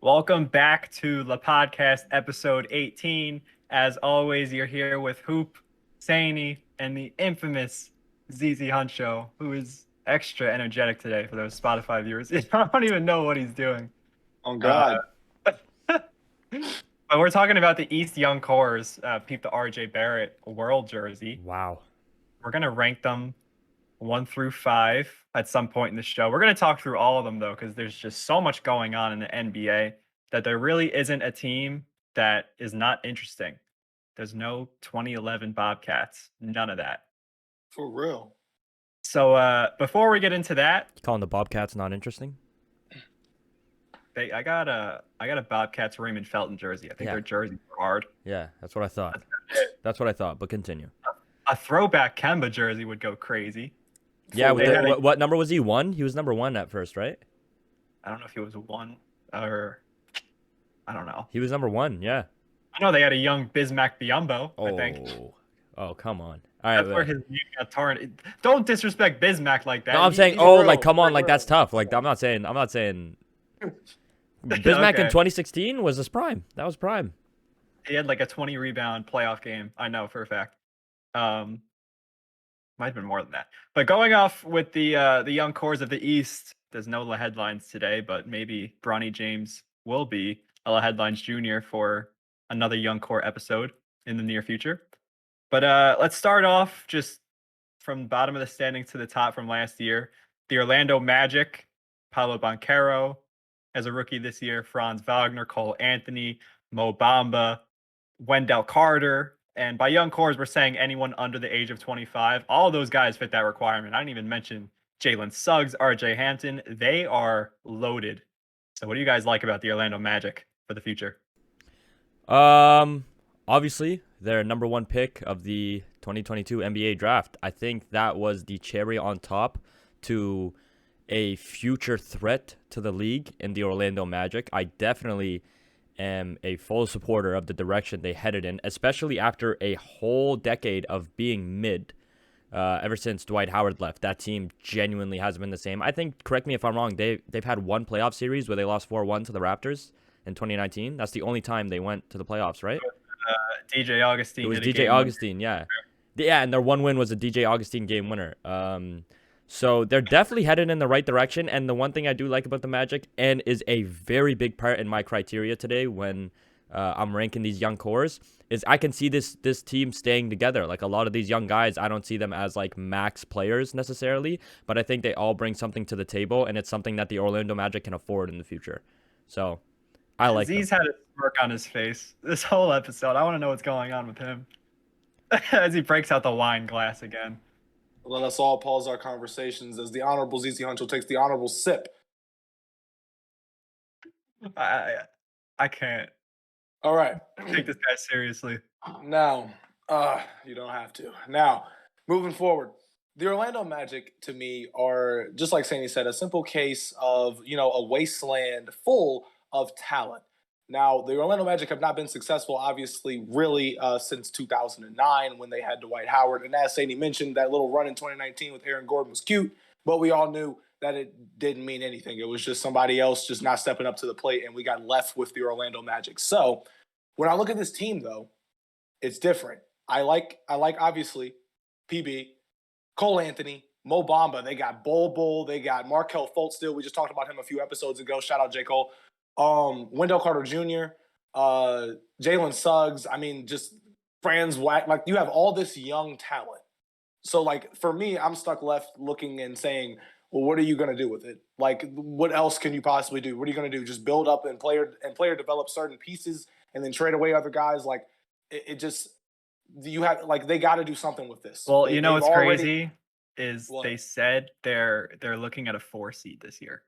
Welcome back to Lepodcast episode 18. As always, you're here with Hoop, Saney, and the infamous ZZ Huncho, who is extra energetic today for those Spotify viewers. I don't even know what he's doing. Oh Uh, God. but we're talking about the East Young Cores, peep the RJ Barrett World Jersey. Wow. We're going to rank them 1 through 5 at some point in the show. We're going to talk through all of them, though, because there's just so much going on in the NBA that there really isn't a team that is not interesting. There's no 2011 Bobcats, none of that. For real. So before we get into that, You calling the Bobcats not interesting? I got a Bobcats Raymond Felton jersey. I think Yeah. their jerseys are hard. Yeah, that's what I thought. That's what I thought, but continue. A throwback Kemba jersey would go crazy. Yeah, They had a- what number was he? 1? He was number 1 at first, right? I don't know if he was one or I don't know. He was number 1, yeah. I know they had a young Bismack Biyombo, I think. Oh, come on. All right. That's where his name got torn. Don't disrespect Bismack like that. No, I'm saying, He's oh, real. like, come on, He's like, real. that's tough. Like, I'm not saying. Bismack Okay. in 2016 was his prime. That was prime. He had like a 20 rebound playoff game. I know for a fact. Might have been more than that. But going off with the young cores of the East, there's no La Headlines today, but maybe Bronny James will be a La Headlines Junior for another young core episode in the near future. But let's start off just from the bottom of the standings to the top from last year. The Orlando Magic, Paolo Banchero as a rookie this year, Franz Wagner, Cole Anthony, Mo Bamba, Wendell Carter. And by young cores, we're saying anyone under the age of 25. All of those guys fit that requirement. I didn't even mention Jalen Suggs, RJ Hampton. They are loaded. So what do you guys like about the Orlando Magic for the future? Obviously, their number 1 pick of the 2022 NBA draft. I think that was the cherry on top to a future threat to the league in the Orlando Magic. I definitely am a full supporter of the direction they headed in, especially after a whole decade of being mid. Ever since Dwight Howard left, that team genuinely hasn't been the same. I think, correct me if I'm wrong, they've had one playoff series where they lost 4-1 to the Raptors in 2019. That's the only time they went to the playoffs, right? DJ Augustine. It was did a DJ game Augustine, yeah. Yeah, and their one win was a DJ Augustine game winner. So they're definitely headed in the right direction. And the one thing I do like about the Magic, and is a very big part in my criteria today when I'm ranking these young cores, is I can see this team staying together. Like, a lot of these young guys, I don't see them as like max players necessarily, but I think they all bring something to the table, and it's something that the Orlando Magic can afford in the future. So I like them. Z's had a smirk on his face this whole episode. I want to know what's going on with him as he breaks out the wine glass again. Let us all pause our conversations as the Honorable ZZ Huncho takes the honorable sip. I can't All right. take this guy seriously. Now, you don't have to. Now, moving forward, the Orlando Magic, to me, are, just like Sandy said, a simple case of, a wasteland full of talent. Now, the Orlando Magic have not been successful, obviously, really, since 2009 when they had Dwight Howard. And as Sandy mentioned, that little run in 2019 with Aaron Gordon was cute, but we all knew that it didn't mean anything. It was just somebody else just not stepping up to the plate, and we got left with the Orlando Magic. So when I look at this team, though, it's different. I like obviously PB, Cole Anthony, Mo Bamba. They got Bull. They got Markelle Fultz still. We just talked about him a few episodes ago. Shout out J. Cole. Wendell Carter Jr., Jalen Suggs. I mean, just Franz Wagner. Like, you have all this young talent. So, like, for me, I'm stuck left looking and saying, well, what are you going to do with it? Like, what else can you possibly do? What are you going to do? Just build up and player develop certain pieces and then trade away other guys? Like, it just, you have, like, they got to do something with this. Well, you know what's crazy is What? they said they're looking at a 4 seed this year.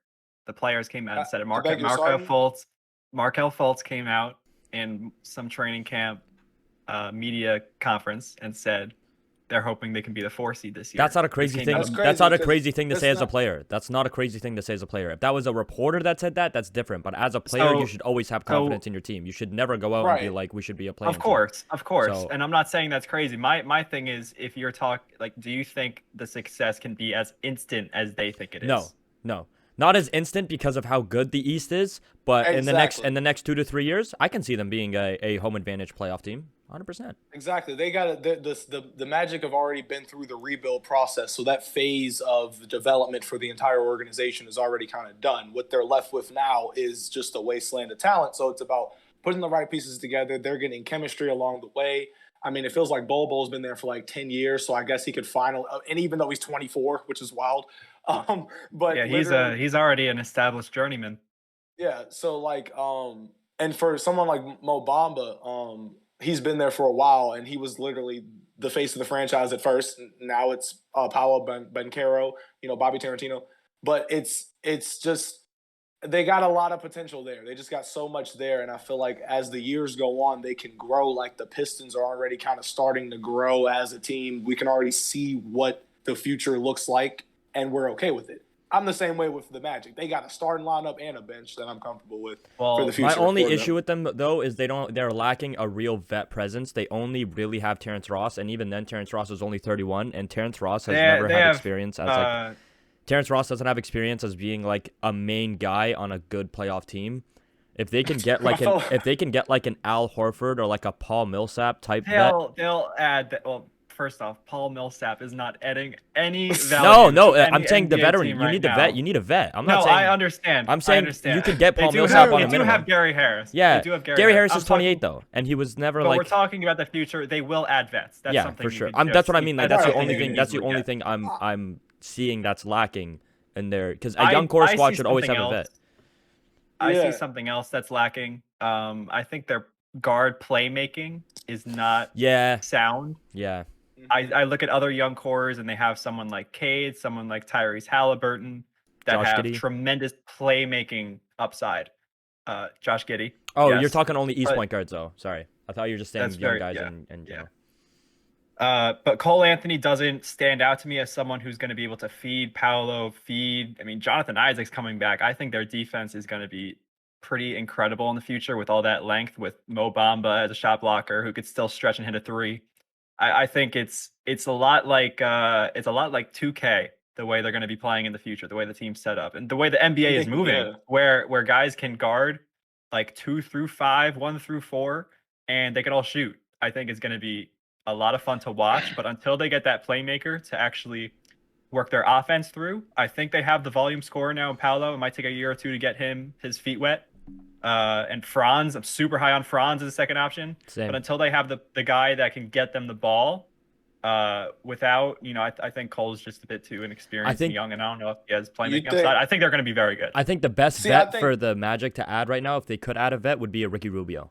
The players came out and said it. I beg your Markelle pardon? Fultz came out in some training camp media conference and said they're hoping they can be the 4 seed this year. That's not a crazy thing. That's That's not a crazy crazy thing to that's say as a not- player. That's not a crazy thing to say as a player. If that was a reporter that said that, that's different. But as a player, So- you should always have confidence in your team. You should never go out and be Right. like, we should be a player. Of course. So- And I'm not saying that's crazy. My thing is, if you're like, do you think the success can be as instant as they think it is? No. not as instant because of how good the East is, but Exactly. in the next 2 to 3 years, I can see them being a home advantage playoff team, 100%. Exactly. They got the Magic have already been through the rebuild process, so that phase of development for the entire organization is already kind of done. What they're left with now is just a wasteland of talent. So it's about putting the right pieces together. They're getting chemistry along the way. I mean, it feels like Bobo's been there for like 10 years, so I guess he could finally. And even though he's 24, which is wild, but Yeah, literally, he's already an established journeyman. yeah. So like, and for someone like Mo Bamba, he's been there for a while, and he was literally the face of the franchise at first. Now it's Paolo Banchero, Bobby Tarantino. But it's just they got a lot of potential there. They just got so much there, and I feel like as the years go on, they can grow. Like the Pistons are already kind of starting to grow as a team. We can already see what the future looks like, and we're okay with it. I'm the same way with the Magic. They got a starting lineup and a bench that I'm comfortable with for the future. My only issue with them though is they're lacking a real vet presence. They only really have Terrence Ross, and even then Terrence Ross is only 31, and Terrence Ross has never had experience as like Terrence Ross doesn't have experience as being like a main guy on a good playoff team. If they can get like an Al Horford or like a Paul Millsap type vet, they'll add that. Well, first off, Paul Millsap is not adding any value. No, to I'm any saying the NBA veteran. team You right need the now. vet. You need a vet. I'm not No, saying. I understand. I'm saying I understand. you could get Paul They do Millsap have, on a They do minimum. have Gary Harris. Yeah, They do have Gary Harris I'm is 28 though, and he was never But like. we're talking about the future. They will add vets. That's Yeah, something for you sure. could That's what I just- mean. Like that's the something only you thing. can That's the easily only get. thing I'm seeing that's lacking in there because a young core I squad see should always have something a else. vet. I Yeah. see something else that's lacking. I think their guard playmaking is not Yeah, sound. yeah. I look at other young cores and they have someone like Cade, someone like Tyrese Halliburton that Josh have Giddey. tremendous playmaking upside. Josh Giddey. Oh, yes. you're talking only East But point guards though. Sorry, I thought you were just saying that's young very- guys yeah, in yeah. general. But Cole Anthony doesn't stand out to me as someone who's going to be able to feed Paolo, I mean, Jonathan Isaac's coming back. I think their defense is going to be pretty incredible in the future with all that length, with Mo Bamba as a shot blocker who could still stretch and hit a three. I think it's a lot like 2K, the way they're going to be playing in the future, the way the team's set up, and the way the NBA is moving, Yeah. where guys can guard like 2 through 5, 1 through 4, and they can all shoot. I think it's going to be a lot of fun to watch, but until they get that playmaker to actually work their offense through, I think they have the volume scorer now in Paolo. It might take a year or two to get his feet wet. And Franz, I'm super high on Franz as a second option. Same. But until they have the guy that can get them the ball, without, I think Cole's just a bit too inexperienced and young, and I don't know if he has playmaking upside. I think they're going to be very good. I think the best vet for the Magic to add right now, if they could add a vet, would be a Ricky Rubio.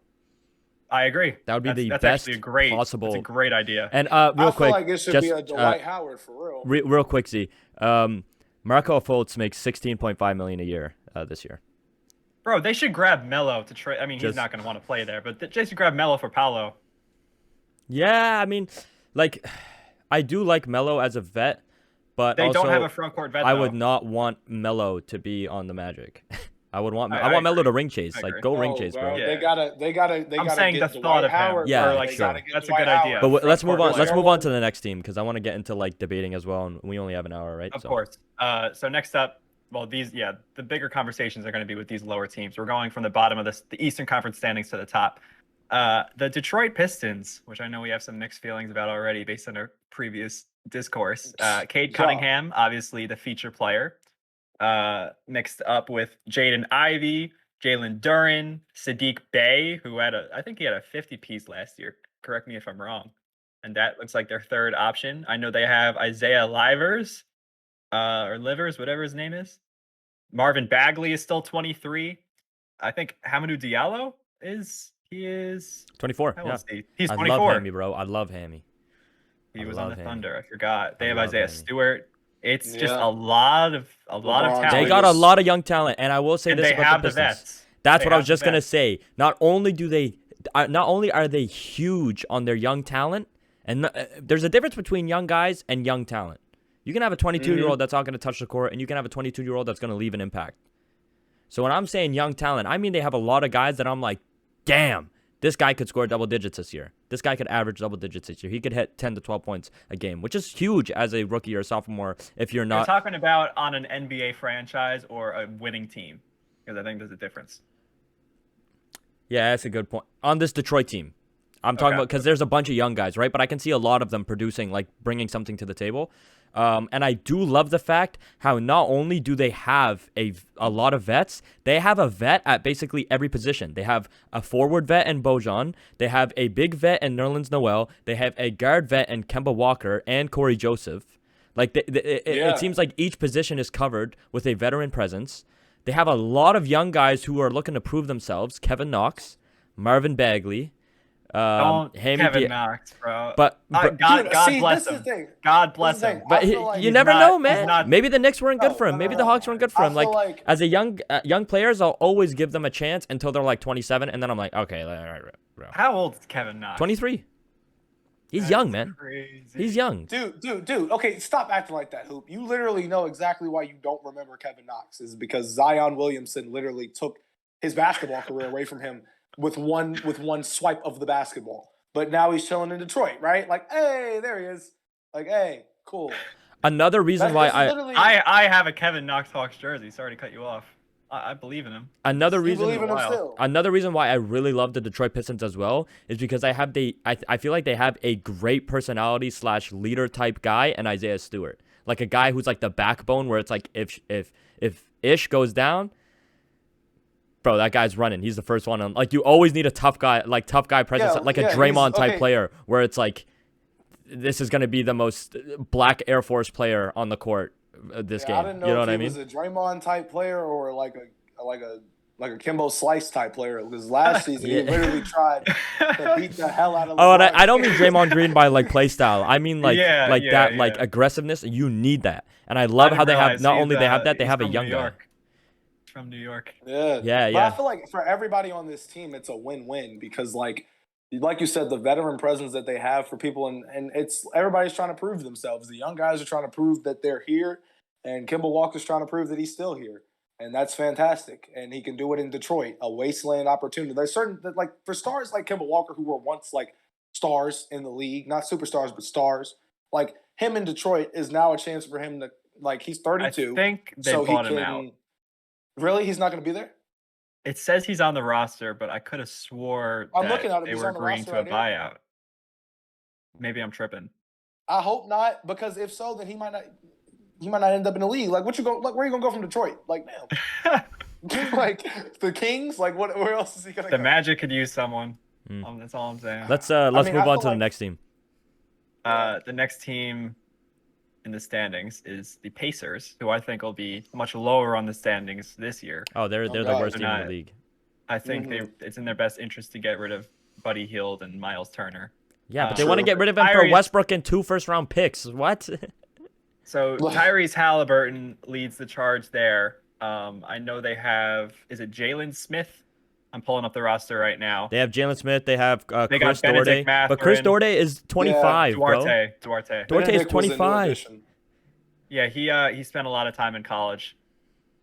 I agree. That would be that's best actually possible. That's a great idea. And I real quick, feel like it should be a Dwight Howard for real. Real quick, Z. Marco Fultz makes $16.5 million a year this year. Bro, they should grab Melo to trade. I mean, he's not going to want to play there, but they should grab Melo for Paolo. Yeah, I mean, like, I do like Melo as a vet, but they also, don't have a front court vet. I would not want Melo to be on the Magic. I would want Melo to ring chase. Like, go ring chase, bro. Yeah. They gotta. I'm saying get the thought Dwight of him. Howard. Yeah, like, sure. That's a good idea. But let's move on. court Let's player. move on to the next team because I want to get into like debating as well, and we only have an hour, right? Of course. So next up, well, the bigger conversations are going to be with these lower teams. We're going from the bottom of the Eastern Conference standings to the top. The Detroit Pistons, which I know we have some mixed feelings about already based on our previous discourse. Cade Cunningham, obviously the feature player, mixed up with Jaden Ivey, Jalen Duren, Sadiq Bey, who I think he had a 50-piece last year. Correct me if I'm wrong. And that looks like their third option. I know they have Isaiah Livers, or Livers, whatever his name is. Marvin Bagley is still 23. I think Hamidou Diallo is 24. How old Yeah. is he? He's I 24. love Hammy, bro. I love Hammy. He was on the Hammy. Thunder. I forgot. They have love Isaiah Hammy. Stewart. It's just a lot of talent. They got a lot of young talent, and I will say And this they about have the the Pistons. vets. That's They what I have was just the gonna vets. say. Not only are they huge on their young talent, and there's a difference between young guys and young talent. You can have a 22-year-old that's not going to touch the court, and you can have a 22-year-old that's going to leave an impact. So when I'm saying young talent, I mean they have a lot of guys that I'm like, damn, this guy could score double digits this year. This guy could average double digits this year. He could hit 10 to 12 points a game, which is huge as a rookie or sophomore if you're You're not. talking about on an NBA franchise or a winning team, because I think there's a difference. Yeah, that's a good point. On this Detroit team, I'm talking about because there's a bunch of young guys, right? But I can see a lot of them producing, like bringing something to the table. And I do love the fact how not only do they have a lot of vets, they have a vet at basically every position. They have a forward vet in Bojan. They have a big vet in Nerlens Noel. They have a guard vet in Kemba Walker and Corey Joseph. Like it seems like each position is covered with a veteran presence. They have a lot of young guys who are looking to prove themselves. Kevin Knox, Marvin Bagley. Kevin Knox, bro. But God bless him. God bless him. But you never know, man. Maybe the Knicks weren't good for him. Maybe the Hawks weren't good for him. Like as a young players, I'll always give them a chance until they're like 27, and then I'm like, okay, all right, bro. How old is Kevin Knox? 23. He's young, man. Crazy. He's young. Dude. Okay, stop acting like that, Hoop. You literally know exactly why you don't remember Kevin Knox is because Zion Williamson literally took his basketball career away from him with one swipe of the basketball. But now he's chilling in Detroit, right? Like, hey, there he is. Like, hey, cool. Another reason why I have a Kevin Knox Hawks jersey. Sorry to cut you off. I believe in him. Another reason why I really love the Detroit Pistons as well is because I feel like they have a great personality / leader type guy in Isaiah Stewart. Like a guy who's like the backbone where it's like if Ish goes down, bro, that guy's running. He's the first one on. Like you always need a tough guy presence, a Draymond type player where it's like this is gonna be the most black Air Force player on the court this game. I didn't know if he was a Draymond type player or like a Kimbo Slice type player because last season he literally tried to beat the hell out of. Oh, and I don't mean Draymond Green by like play style. I mean like aggressiveness. You need that, and I love how they have not only they have that, they have a young guy. From New York. Yeah. But I feel like for everybody on this team, it's a win-win because like you said, the veteran presence that they have for people, and it's everybody's trying to prove themselves. The young guys are trying to prove that they're here, and Kemba Walker's trying to prove that he's still here, and that's fantastic. And he can do it in Detroit, a wasteland opportunity. There's certain like for stars like Kemba Walker who were once like stars in the league, not superstars but stars. Like him in Detroit is now a chance for him to like he's 32. I think they bought him out. Really, he's not going to be there? It says he's on the roster, but I could have swore that they were agreeing to a buyout. Maybe I'm tripping. I hope not, because if so, then he might not end up in the league. Like, where are you gonna go from Detroit? Like, damn. Like the Kings? Like, where else is he gonna go? The Magic could use someone. That's all I'm saying. Let's move on to the next team. The next team in the standings is the Pacers, who I think will be much lower on the standings this year. Oh, they're the worst team in the league. I think it's in their best interest to get rid of Buddy Hield and Miles Turner. Yeah, but they want to get rid of him for Westbrook and 2 first-round picks. What? So Tyrese Halliburton leads the charge there. I know they have, is it Jalen Smith? I'm pulling up the roster right now. They have Jalen Smith. They have they Chris got Duarte. But Chris Duarte is 25, bro. Duarte is 25. Yeah, he spent a lot of time in college.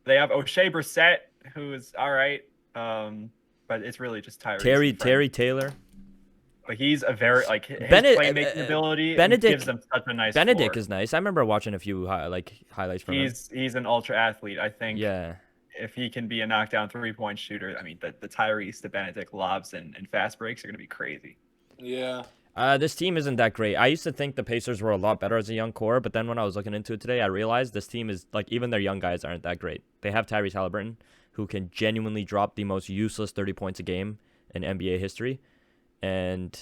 They have O'Shea Brissett, who is all right, but it's really just Tyrese. Terry Taylor. But he's a very his playmaking ability gives them such a nice. Benedict floor. is nice. I remember watching a few highlights from him. He's an ultra athlete. I think. Yeah. If he can be a knockdown 3-point shooter, I mean, the Tyrese, the Benedict lobs and fast breaks are going to be crazy. Yeah. This team isn't that great. I used to think the Pacers were a lot better as a young core, but then when I was looking into it today, I realized this team is, like, even their young guys aren't that great. They have Tyrese Halliburton, who can genuinely drop the most useless 30 points a game in NBA history. And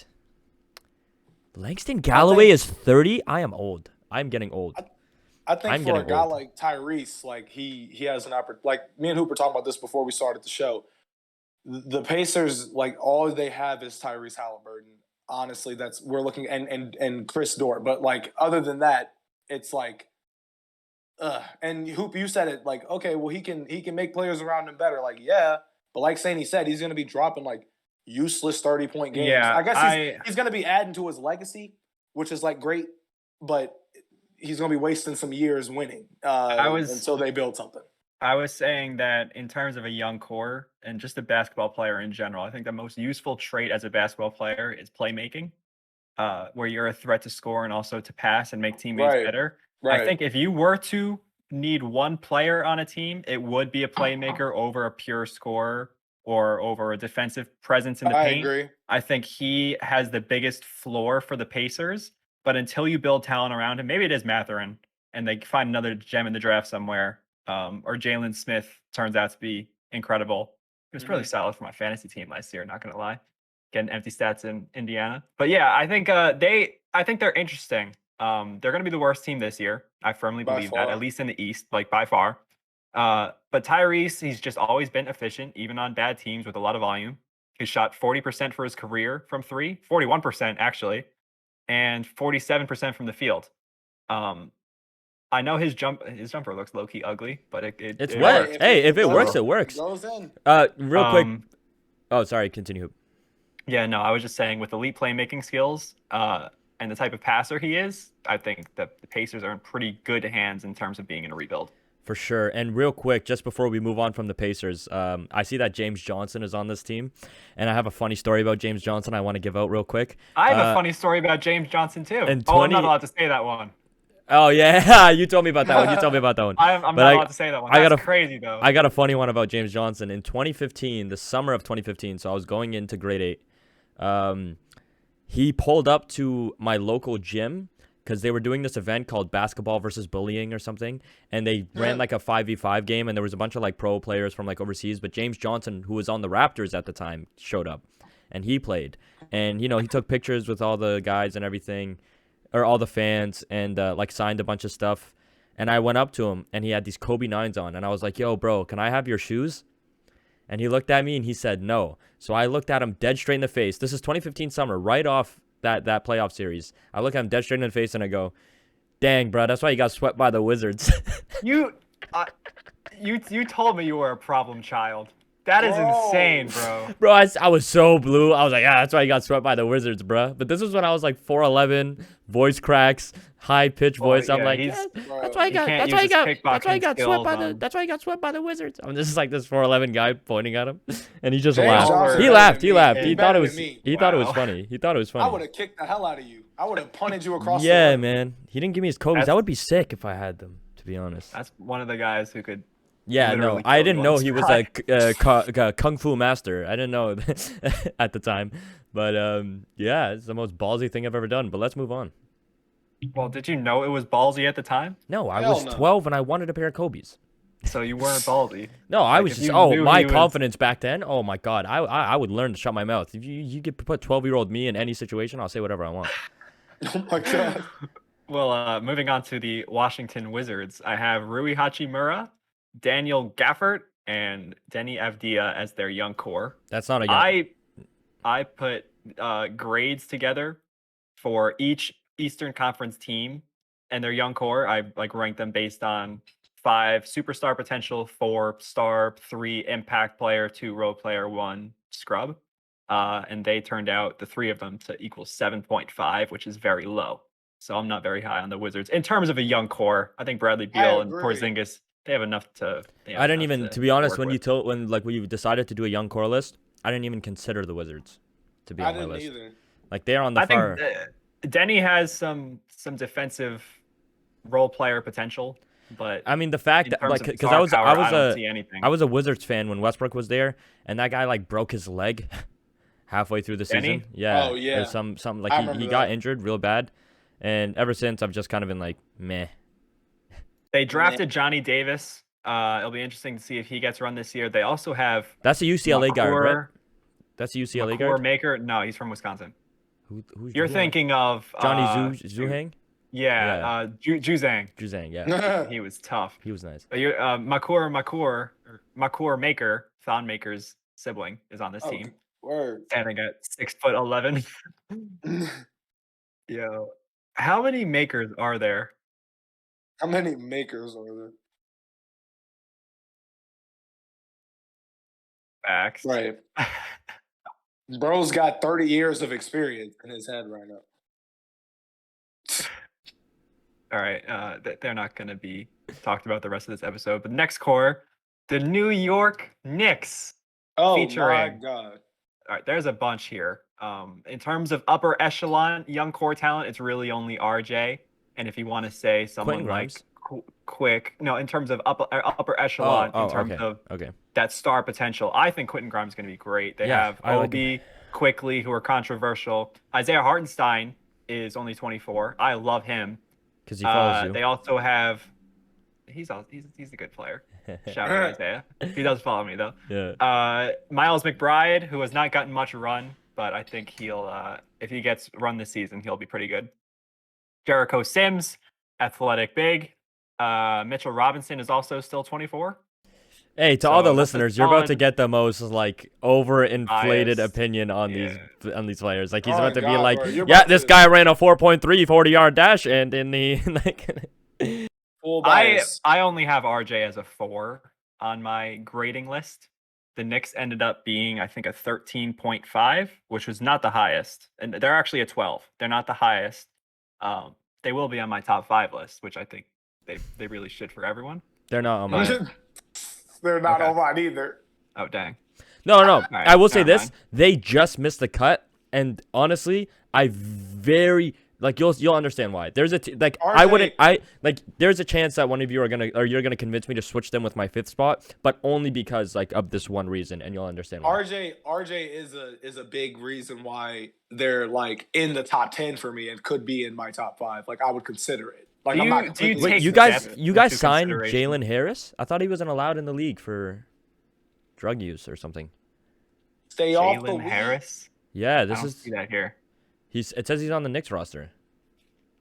Langston Galloway is 30? I am old. I'm getting old. I think for a guy like Tyrese, like he has an opportunity. Like me and Hoop were talking about this before we started the show. The Pacers, like all they have is Tyrese Halliburton. Honestly, we're looking and Chris Dort. But like other than that, it's like, and Hoop, you said it like, okay, well he can make players around him better. Like yeah, but like Sandy said, he's gonna be dropping like useless 30-point games. Yeah, I guess he's gonna be adding to his legacy, which is like great, but he's going to be wasting some years winning until they build something. I was saying that in terms of a young core and just a basketball player in general, I think the most useful trait as a basketball player is playmaking, where you're a threat to score and also to pass and make teammates Right. better. I Right. think if you were to need one player on a team, it would be a playmaker over a pure scorer or over a defensive presence in the I paint. agree. I think he has the biggest floor for the Pacers, but until you build talent around him, maybe it is Mathurin and they find another gem in the draft somewhere, or Jalen Smith turns out to be incredible. He was really solid for my fantasy team last year, not gonna lie. Getting empty stats in Indiana. But yeah, I think I think they're interesting. They're gonna be the worst team this year. I firmly By believe that, at far. least in the East, like by far. But Tyrese, he's just always been efficient, even on bad teams with a lot of volume. He shot 40% for his career from three, 41% actually, and 47% from the field. Um, I know his jumper looks low key ugly, but It's it wet. works. Hey, if it works, So, it works. goes in. Real quick. Oh, sorry. Continue. Yeah, no, I was just saying with elite playmaking skills and the type of passer he is, I think that the Pacers are in pretty good hands in terms of being in a rebuild. For sure. And real quick, just before we move on from the Pacers, I see that James Johnson is on this team, and I have a funny story about James Johnson I want to give out real quick. I have a funny story about James Johnson too. and Oh, I'm 20 not allowed to say that one. Oh yeah, you told me about that one. You told me about that one. I'm But not allowed to say that one. That's crazy though. I got a funny one about James Johnson in 2015, the summer of 2015. So I was going into grade 8. He pulled up to my local gym because they were doing this event called basketball versus bullying or something, and they ran like a 5v5 game, and there was a bunch of like pro players from like overseas, but James Johnson, who was on the Raptors at the time, showed up, and he played, and he took pictures with all the guys and everything, or all the fans, and like signed a bunch of stuff, and I went up to him, and he had these Kobe 9s on, and I was like, yo bro, can I have your shoes? And he looked at me and he said no. So I looked at him dead straight in the face. This is 2015 summer, right off that playoff series. I look at him dead straight in the face and I go, dang, bro, that's why you got swept by the Wizards. You told me you were a problem child. That is insane, bro. Bro, I was so blue. I was like, yeah, that's why you got swept by the Wizards, bro. But this was when I was like 4'11", voice cracks, high pitch voice. I'm like, yeah, that's why you got swept by the Wizards. I'm just like this 4'11" guy pointing at him, and he just laughed. He laughed. He thought it was funny. He thought it was funny. I would have kicked the hell out of you. I would have punted you across the Yeah, room. man. He didn't give me his Kobe's. That would be sick if I had them, to be honest. That's one of the guys who could. Yeah, no, I didn't know he was a kung fu master. I didn't know at the time, but yeah, it's the most ballsy thing I've ever done. But let's move on. Well, did you know it was ballsy at the time? No, I was 12 and I wanted a pair of Kobe's. So you weren't ballsy. No, I was just my confidence back then. Oh my god, I would learn to shut my mouth. If you could put 12-year-old me in any situation, I'll say whatever I want. Oh my god. Well, moving on to the Washington Wizards, I have Rui Hachimura, Daniel Gafford, and Denny Avdia as their young core. That's not a young. I put grades together for each Eastern Conference team and their young core. I like ranked them based on 5 superstar potential, 4 star, 3 impact player, 2 role player, 1 scrub. And they turned out, the 3 of them, to equal 7.5, which is very low. So I'm not very high on the Wizards in terms of a young core. I think Bradley Beal and Porzingis, they have enough to. I didn't even, to be honest, when you decided to do a young core list, I didn't even consider the Wizards to be on my list. Either. Like they're on the far. I think Denny has some defensive role player potential, but I mean the fact that like because I was a Wizards fan when Westbrook was there, and that guy like broke his leg halfway through the season. Yeah. Oh yeah. Some like he got injured real bad, and ever since I've just kind of been like meh. They drafted Johnny Davis. It'll be interesting to see if he gets run this year. They also have that's a UCLA guard, right? That's a UCLA guard. Maker? No, he's from Wisconsin. Who's You're thinking of Johnny Zuhang? Yeah, Juzang. Juzang, yeah. He was tough. He was nice. Makur Maker, Thon Maker's sibling, is on this team. Word. Standing at 6'11". Yo, how many Makers are there? How many Makers are there? Facts. Right. Bro's got 30 years of experience in his head right now. All right, they're not going to be talked about the rest of this episode. But the next core, The New York Knicks. Oh my Featuring- god. All right, there's a bunch here. In terms of upper echelon young core talent, it's really only RJ. And if you want to say someone Quentin like Grimes? quick, no, in terms of upper echelon, in terms of okay. that star potential, I think Quentin Grimes is going to be great. They Yeah, have I like him. Obi, Quickly, who are controversial. Isaiah Hartenstein is only 24. I love him. Because he follows you. They also have. He's a good player. Shout out Isaiah. He does follow me though. Yeah. Miles McBride, who has not gotten much run, but I think he'll if he gets run this season, he'll be pretty good. Jericho Sims, athletic big. Mitchell Robinson is also still 24. Hey, to all So the that's a listeners, you're about to solid get the most like overinflated bias. opinion on Yeah. these players. Like he's Oh about my to be God, like, bro, you're yeah, about this to- guy ran a 4.3 40-yard dash, and in the like. Full bias. I only have RJ as a 4 on my grading list. The Knicks ended up being, I think, a 13.5, which was not the highest. And they're actually a 12. They're not the highest. They will be on my top 5 list, which I think they really should for everyone. They're not on mine. They're not Okay. on mine either. Oh, dang. No. right, I will say never this: mind. they just missed the cut, and honestly, I very like you'll understand why. There's a I wouldn't there's a chance that one of you you're gonna convince me to switch them with my 5th spot, but only because like of this one reason, and you'll understand why. RJ is a big reason why they're like in the top 10 for me and could be in my top 5. Like I would consider it. Like Do I'm you- not do you completely Wait, take you guys depth you guys into signed consideration? Jalen Harris? I thought he wasn't allowed in the league for drug use or something. stay off the Jalen weed. Harris. Yeah, I this don't is see that here. it says he's on the Knicks roster.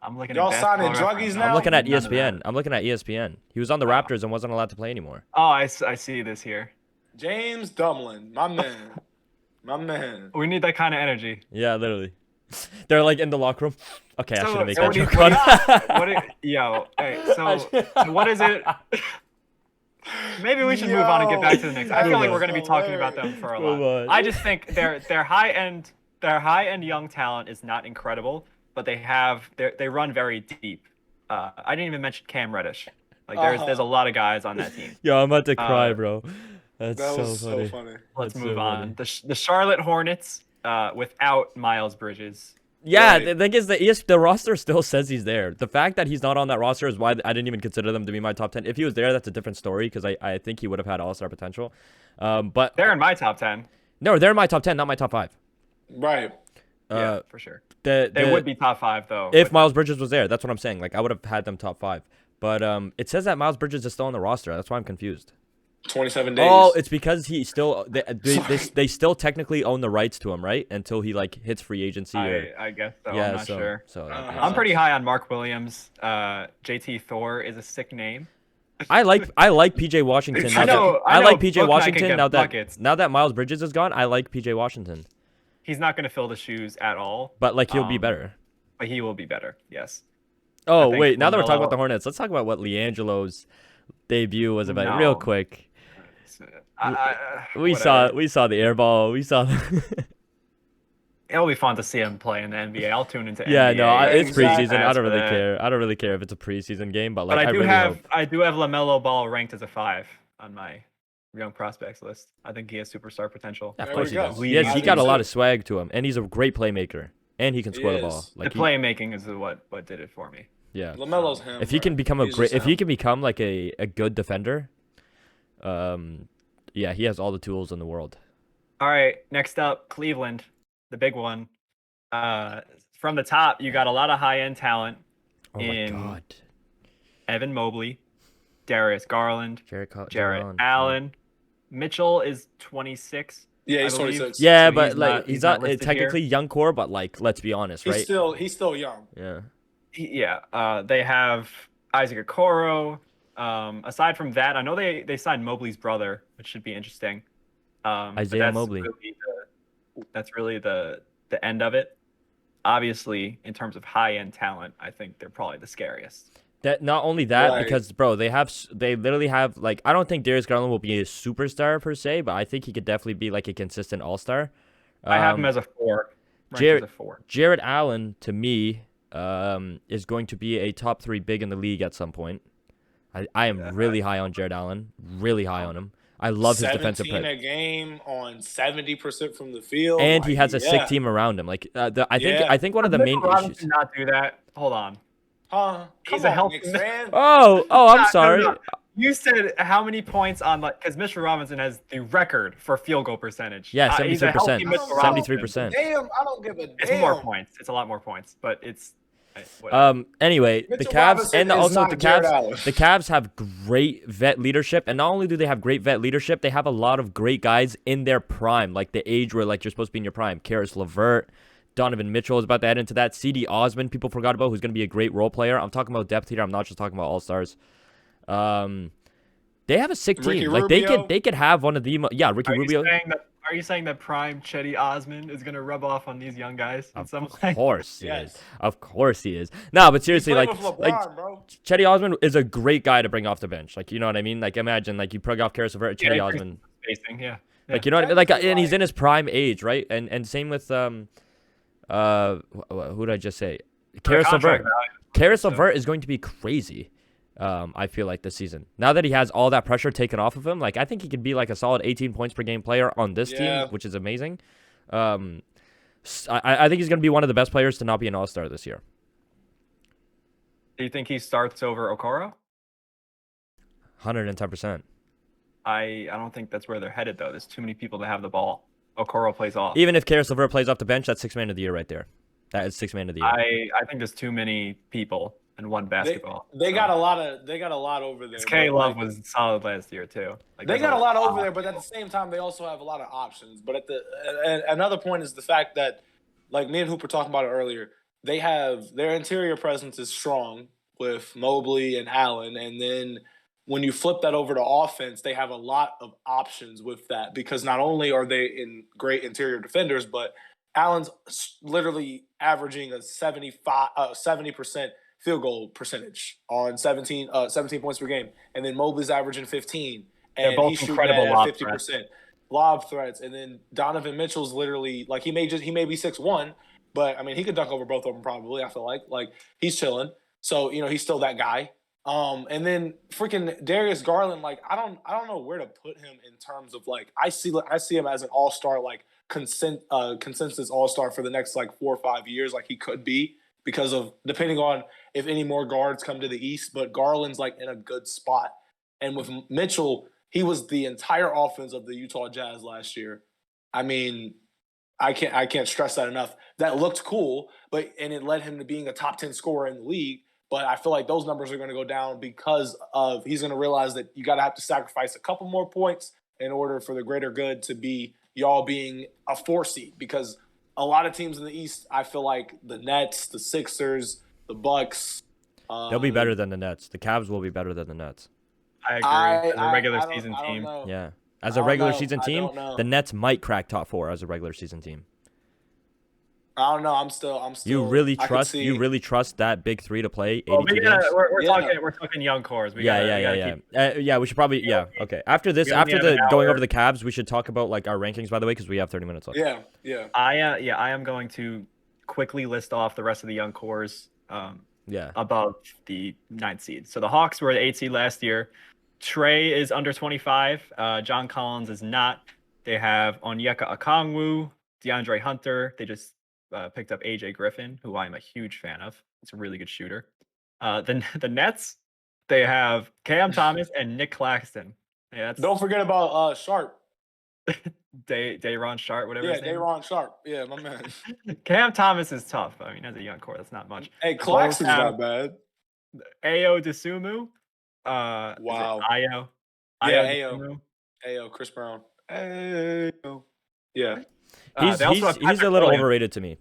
I'm looking Y'all at signing Basketball druggies Reference. now? I'm looking at None of that. ESPN. I'm looking at ESPN. He was on the Raptors and wasn't allowed to play anymore. Oh, I see this here. James Dumlin, my man. My man. We need that kind of energy. Yeah, literally. They're like in the locker room. Okay, I shouldn't make so that what do you- joke. what do you- yo, hey, so what is it? Maybe we should move on and get back to the Knicks. I feel Move like on. we're going to be talking about them for a Move lot. on. I just think their high end young talent is not incredible, but they run very deep. I didn't even mention Cam Reddish. Like there's a lot of guys on that team. Yo, I'm about to cry, Uh, bro. That's That so was funny. so funny. Let's That's move so on. The Charlotte Hornets without Miles Bridges. Yeah, Right. the thing is, the roster still says he's there. The fact that he's not on that roster is why I didn't even consider them to be my top 10. If he was there, that's a different story because I think he would have had all-star potential. But They're in my top 10. no, they're in my top 10, not my top 5. Right. Yeah, for sure. They They would be top 5 though. if with- Miles Bridges was there. That's what I'm saying. Like I would have had them top 5. But it says that Miles Bridges is still on the roster. That's why I'm confused. 27 days. Oh, it's because he still they still technically own the rights to him, right? Until he like hits free agency or I guess so. yeah, I'm not sure. So I'm pretty high on Mark Williams. JT Thor is a sick name. I like PJ Washington. I Now know- that, I know like PJ Book Knight can Washington get now that buckets. Miles Bridges is gone. I like PJ Washington, He's not going to fill the shoes at all, but like he'll be Um, better. but he will be better. Yes. Oh think wait, now that we're talking LaMelo- about the Hornets, let's talk about what Liangelo's debut was about. No. Real quick, we whatever. saw the air ball. We saw. It'll be fun to see him play in the NBA. I'll tune into Yeah, NBA. no, it's Exactly. preseason. I don't really For that. care. I don't really care if it's a preseason game, but But like I do really have hope. LaMelo Ball ranked as a 5 on my young prospects list. I think he has superstar potential. Yeah, of There course we he go. does. We- Yes, I he think got a lot so. of swag to him, and he's a great playmaker, and he can He score the is. ball. The Like playmaking is what did it for me. yeah. LaMelo's him. If he bro. can become He's just if he him. can become like a good defender, yeah, he has all the tools in the world. All right, next up, Cleveland, the big one. From the top, you got a lot of high-end talent. Oh my In god, Evan Mobley, Darius Garland, Jarrett Allen. Allen. Mitchell is 26. Yeah, I he's believe. 26. Yeah, So but he's like not- he's he's not not listed technically young core, but like let's be honest, He's right? still young. Yeah. They have Isaac Okoro. Aside from that, I know they signed Mobley's brother, which should be interesting. But Isaiah that's Mobley. That's really the end of it. Obviously, in terms of high-end talent, I think they're probably the scariest. That not only that Right. because bro, they literally have like I don't think Darius Garland will be a superstar per se, but I think he could definitely be like a consistent all-star. I have him as a 4. Jarrett- As a 4. Jarrett Allen to me is going to be a top 3 big in the league at some point. I am really high on Jared Allen. Really high on him. I love his defensive 17 play. a game on 70% from the field. And he Like, has a sick yeah. team around him. Like I Yeah. think one of the Does main Mitchell Robinson issues. not do that? Hold on. Huh? He's Come a on, healthy Knicks fan. Oh, I'm sorry. No. You said how many points on like because Mitchell Robinson has the record for field goal percentage. Yeah, He's a 73%. healthy Mitchell Robinson. 73%. Damn, I don't give a damn. It's more points. It's a lot more points, but it's whatever. Anyway, the Mitchell Cavs Robinson and is also not the Jared Cavs. Allen. The Cavs have great vet leadership, and not only do they have great vet leadership, they have a lot of great guys in their prime, like the age where like you're supposed to be in your prime. Karis LeVert, Donovan Mitchell is about to add into that. CD Osman, people forgot about, who's going to be a great role player. I'm talking about depth here. I'm not just talking about all stars. They have a sick team. Ricky Like Rubio? they could have one of the Ricky Rubio. Are you saying that prime Chetty Osman is gonna rub off on these young guys in some way? Of course he Yes. is. Of course he is. No, but seriously, Played like with LeBron, like bro. Chetty Osman is a great guy to bring off the bench. Like, you know what I mean? Like, imagine like you plug off Karis LeVert, Yeah, Chetty he Osman. spacing, yeah. Like, you know what I mean? Like, Chetty's and he's like- in his prime age, right? And same with who did I just say? Karis Contract LeVert. value. Karis LeVert is going to be crazy. I feel like this season. Now that he has all that pressure taken off of him, like I think he could be like a solid 18 points per game player on this Yeah. team, which is amazing. I think he's going to be one of the best players to not be an All-Star this year. Do you think he starts over Okoro? 110%. I don't think that's where they're headed though. There's too many people to have the ball. Okoro plays off. Even if Karis LeVert plays off the bench, that's 6th man of the year right there. That is 6th man of the year. I think there's too many people in one basketball. They got a lot over there. K but, Love like, was solid last year too. Like, They there's got a lot over there, but at the same time, they also have a lot of options. But another point is the fact that, like me and Hoop were talking about it earlier, they have their interior presence is strong with Mobley and Allen, and then when you flip that over to offense, they have a lot of options with that because not only are they in great interior defenders, but Allen's literally averaging a 70% field goal percentage on 17 points per game, and then Mobley's averaging 15, and both he's shooting incredible at lob 50% lob threats, and then Donovan Mitchell's literally like he may be 6'1", but I mean he could dunk over both of them probably. I feel like he's chilling, so he's still that guy. And then freaking Darius Garland, like I don't know where to put him in terms of like I see him as an all-star, like consensus all-star for the next like 4 or 5 years, like he could be because of depending on if any more guards come to the East, but Garland's like in a good spot. And with Mitchell, he was the entire offense of the Utah Jazz last year. I mean, I can't stress that enough. That looked cool, and it led him to being a top 10 scorer in the league. But I feel like those numbers are going to go down because of he's going to realize that you got to have to sacrifice a couple more points in order for the greater good to be y'all being a 4 seed. Because a lot of teams in the East, I feel like the Nets, the Sixers, the Bucks. They'll be better than the Nets. The Cavs will be better than the Nets. I agree. As a regular season team. Yeah. As a regular season I team, don't know. the Nets might crack top 4 as a regular season team. I don't know. I'm still. You really I could trust that big 3 to play 82 Well, games? we're talking young cores. We Yeah. gotta Yeah, we should probably Okay. After this, We only after have the an going hour. over the Cavs, we should talk about like our rankings, by the way, because we have 30 minutes left. Yeah. I am going to quickly list off the rest of the young cores Yeah. above the 9th seed. So the Hawks were the 8th seed last year. Trey is under 25. John Collins is not. They have Onyeka Okongwu, DeAndre Hunter. They just picked up AJ Griffin, who I'm a huge fan of. It's a really good shooter. The Nets, they have Cam Thomas and Nick Claxton. Yeah, that's Don't forget about Sharp. Dayron Sharp, whatever. Yeah, his name is. Dayron Sharp. Yeah, my man. Cam Thomas is tough. I mean, as a young core, that's not much. Hey, Claxton's have- not bad. Ayo Desumu. Wow. Ayo. Yeah, Ayo. Ayo. Desumu. Ayo, Chris Brown. Ayo. Yeah. He's they also have a Patrick little Williams. overrated to me.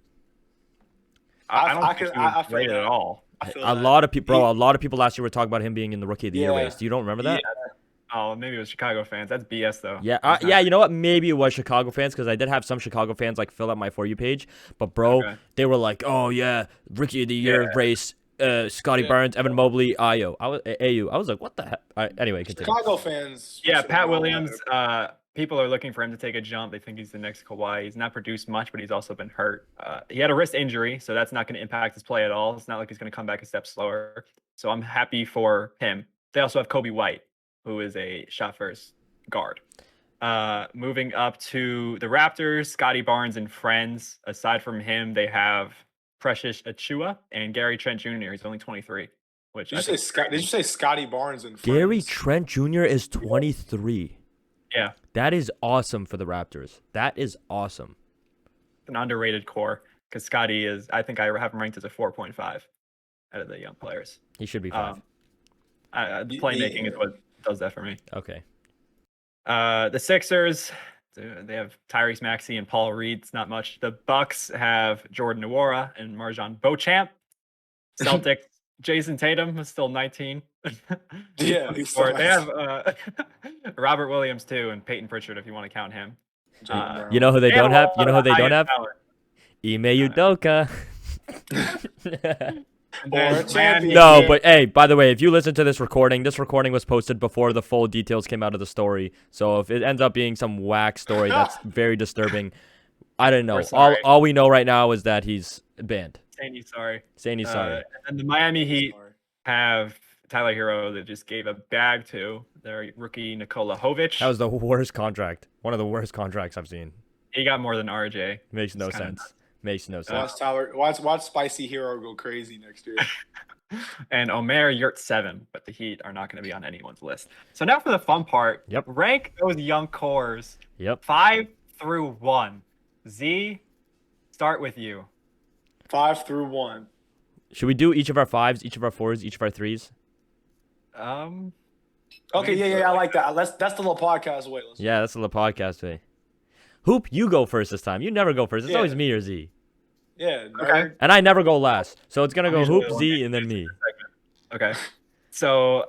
I don't I think can- he was I feel rated that. at all. I feel A that. lot of people, last year were talking about him being in the Rookie of the Year Yeah. race. Do you don't remember that? Oh, maybe it was Chicago fans. That's BS though. Yeah, It's not- yeah. You know what? Maybe it was Chicago fans because I did have some Chicago fans like fill out my For You page. But bro, Okay. they were like, "Oh yeah, Rookie of the Year Yeah. race, Scotty Yeah. Barnes, Evan Mobley, Ayo." I was like, "What the heck?" All right, anyway, continue. Chicago fans. Yeah, should Pat know Williams. better. People are looking for him to take a jump. They think he's the next Kawhi. He's not produced much, but he's also been hurt. He had a wrist injury, so that's not going to impact his play at all. It's not like he's going to come back a step slower. So I'm happy for him. They also have Kobe White, who is a shot first guard. Moving up to the Raptors, Scotty Barnes and friends. Aside from him, they have Precious Achua and Gary Trent Jr. He's only 23. Which Did you say Scotty Barnes and friends? Gary Trent Jr. is 23. Yeah, That is awesome for the Raptors. That is awesome. an underrated core because Scotty is. I think I have him ranked as a 4.5 out of the young players. He should be 5. The playmaking is what does that for me. Okay. The Sixers, they have Tyrese Maxey and Paul Reed. It's not much. The Bucks have Jordan Nwora and Marjan Beauchamp. Celtics, Jason Tatum is still 19. Yeah, he's still They have Robert Williams too, and Peyton Pritchard if you want to count him. You know who they don't have? You know who they don't have? Talent. Ime Udoka. And then Or a champion. No, but hey, by the way, if you listen to this recording was posted before the full details came out of the story. So if it ends up being some whack story that's very disturbing, I don't know. We're sorry. All we know right now is that he's banned. Saying sorry. Saying he's sorry. And the Miami Heat have Tyler Hero that just gave a bag to their rookie Nikola Jovic. That was the worst contract. One of the worst contracts I've seen. He got more than RJ. Makes no It's kinda sense. nuts. Makes no sense. Watch Tyler. Watch Spicy Hero go crazy next year. And Omer Yurtseven, but the Heat are not going to be on anyone's list. So now for the fun part. Yep. Rank those young cores Yep. 5 through 1. Z, start with you. 5 through 1. Should we do each of our 5s, each of our 4s, each of our 3s? Okay, yeah, I like that. That's the little podcast way. Yeah, that's the podcast way. Hoop, you go first this time. You never go first. It's always me or Z. Yeah. Okay. And I never go last. So it's going to go Usually Hoop, the one Z, that and then gets me. the segment. Okay. So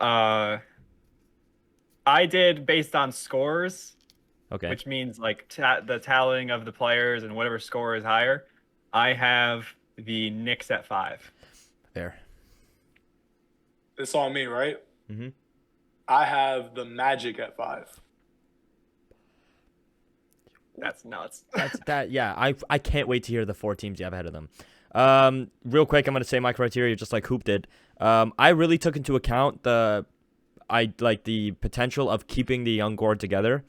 I did based on scores, Okay. which means like the tallying of the players and whatever score is higher. I have the Knicks at 5. Fair. It's on me, right? Mm-hmm. I have the Magic at 5. That's nuts. Yeah, I can't wait to hear the 4 teams you have ahead of them. Real quick, I'm going to say my criteria just like Hoop did. I really took into account the potential of keeping the young core together.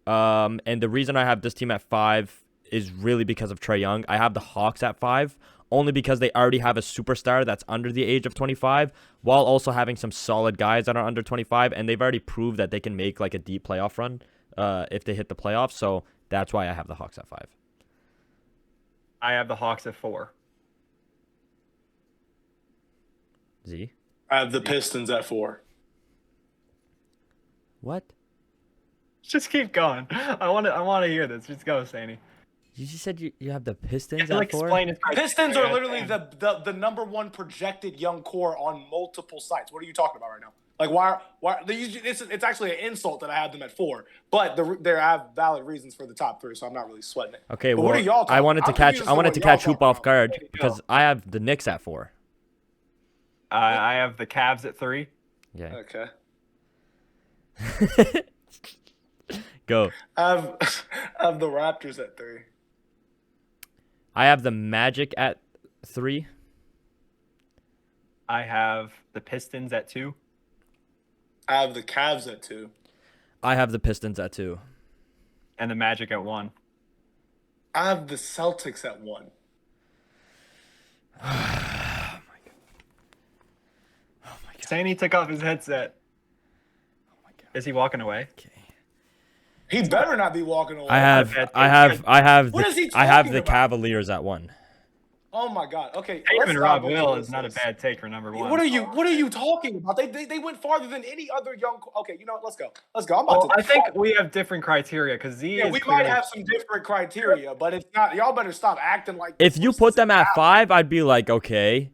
And the reason I have this team at 5 is really because of Trae Young. I have the Hawks at 5 only because they already have a superstar that's under the age of 25 while also having some solid guys that are under 25, and they've already proved that they can make like a deep playoff run if they hit the playoffs. So that's why I have the Hawks at 5. I have the Hawks at 4. Z? I have the Pistons at 4. What? Just keep going. I want to hear this. Just go, Sandy. You just said you have the Pistons Like at 4? explain his Pistons are criteria. literally the number one projected young core on multiple sites. What are you talking about right now? Like why it's actually an insult that I have them at 4, but they have valid reasons for the top 3, so I'm not really sweating it. Okay, But well, what are y'all talking I wanted to about? catch I'm confused as what Hoop y'all off talking guard Way to go. because I have the Knicks at 4. I have the Cavs at 3. Yeah. Okay. Go. I have the Raptors at 3. I have the Magic at 3. I have the Pistons at 2. I have the Cavs at 2. I have the Pistons at 2. And the Magic at 1. I have the Celtics at 1. Oh my god. Sandy took off his headset. Oh my god. Is he walking away? Okay. He better not be walking away. I have What is he I have talking the about? Cavaliers at 1. Oh my God. Okay. Tatum let's and stop Rob with Will this. is not a bad take for number 1. What are you talking about? They went farther than any other young. Okay, you know what? Let's go. I'm about Well, to. I think we have different criteria because Z Yeah, is we clearly- might have some different criteria, but it's not. Y'all better stop acting like. If you put them at 5, I'd be like, okay.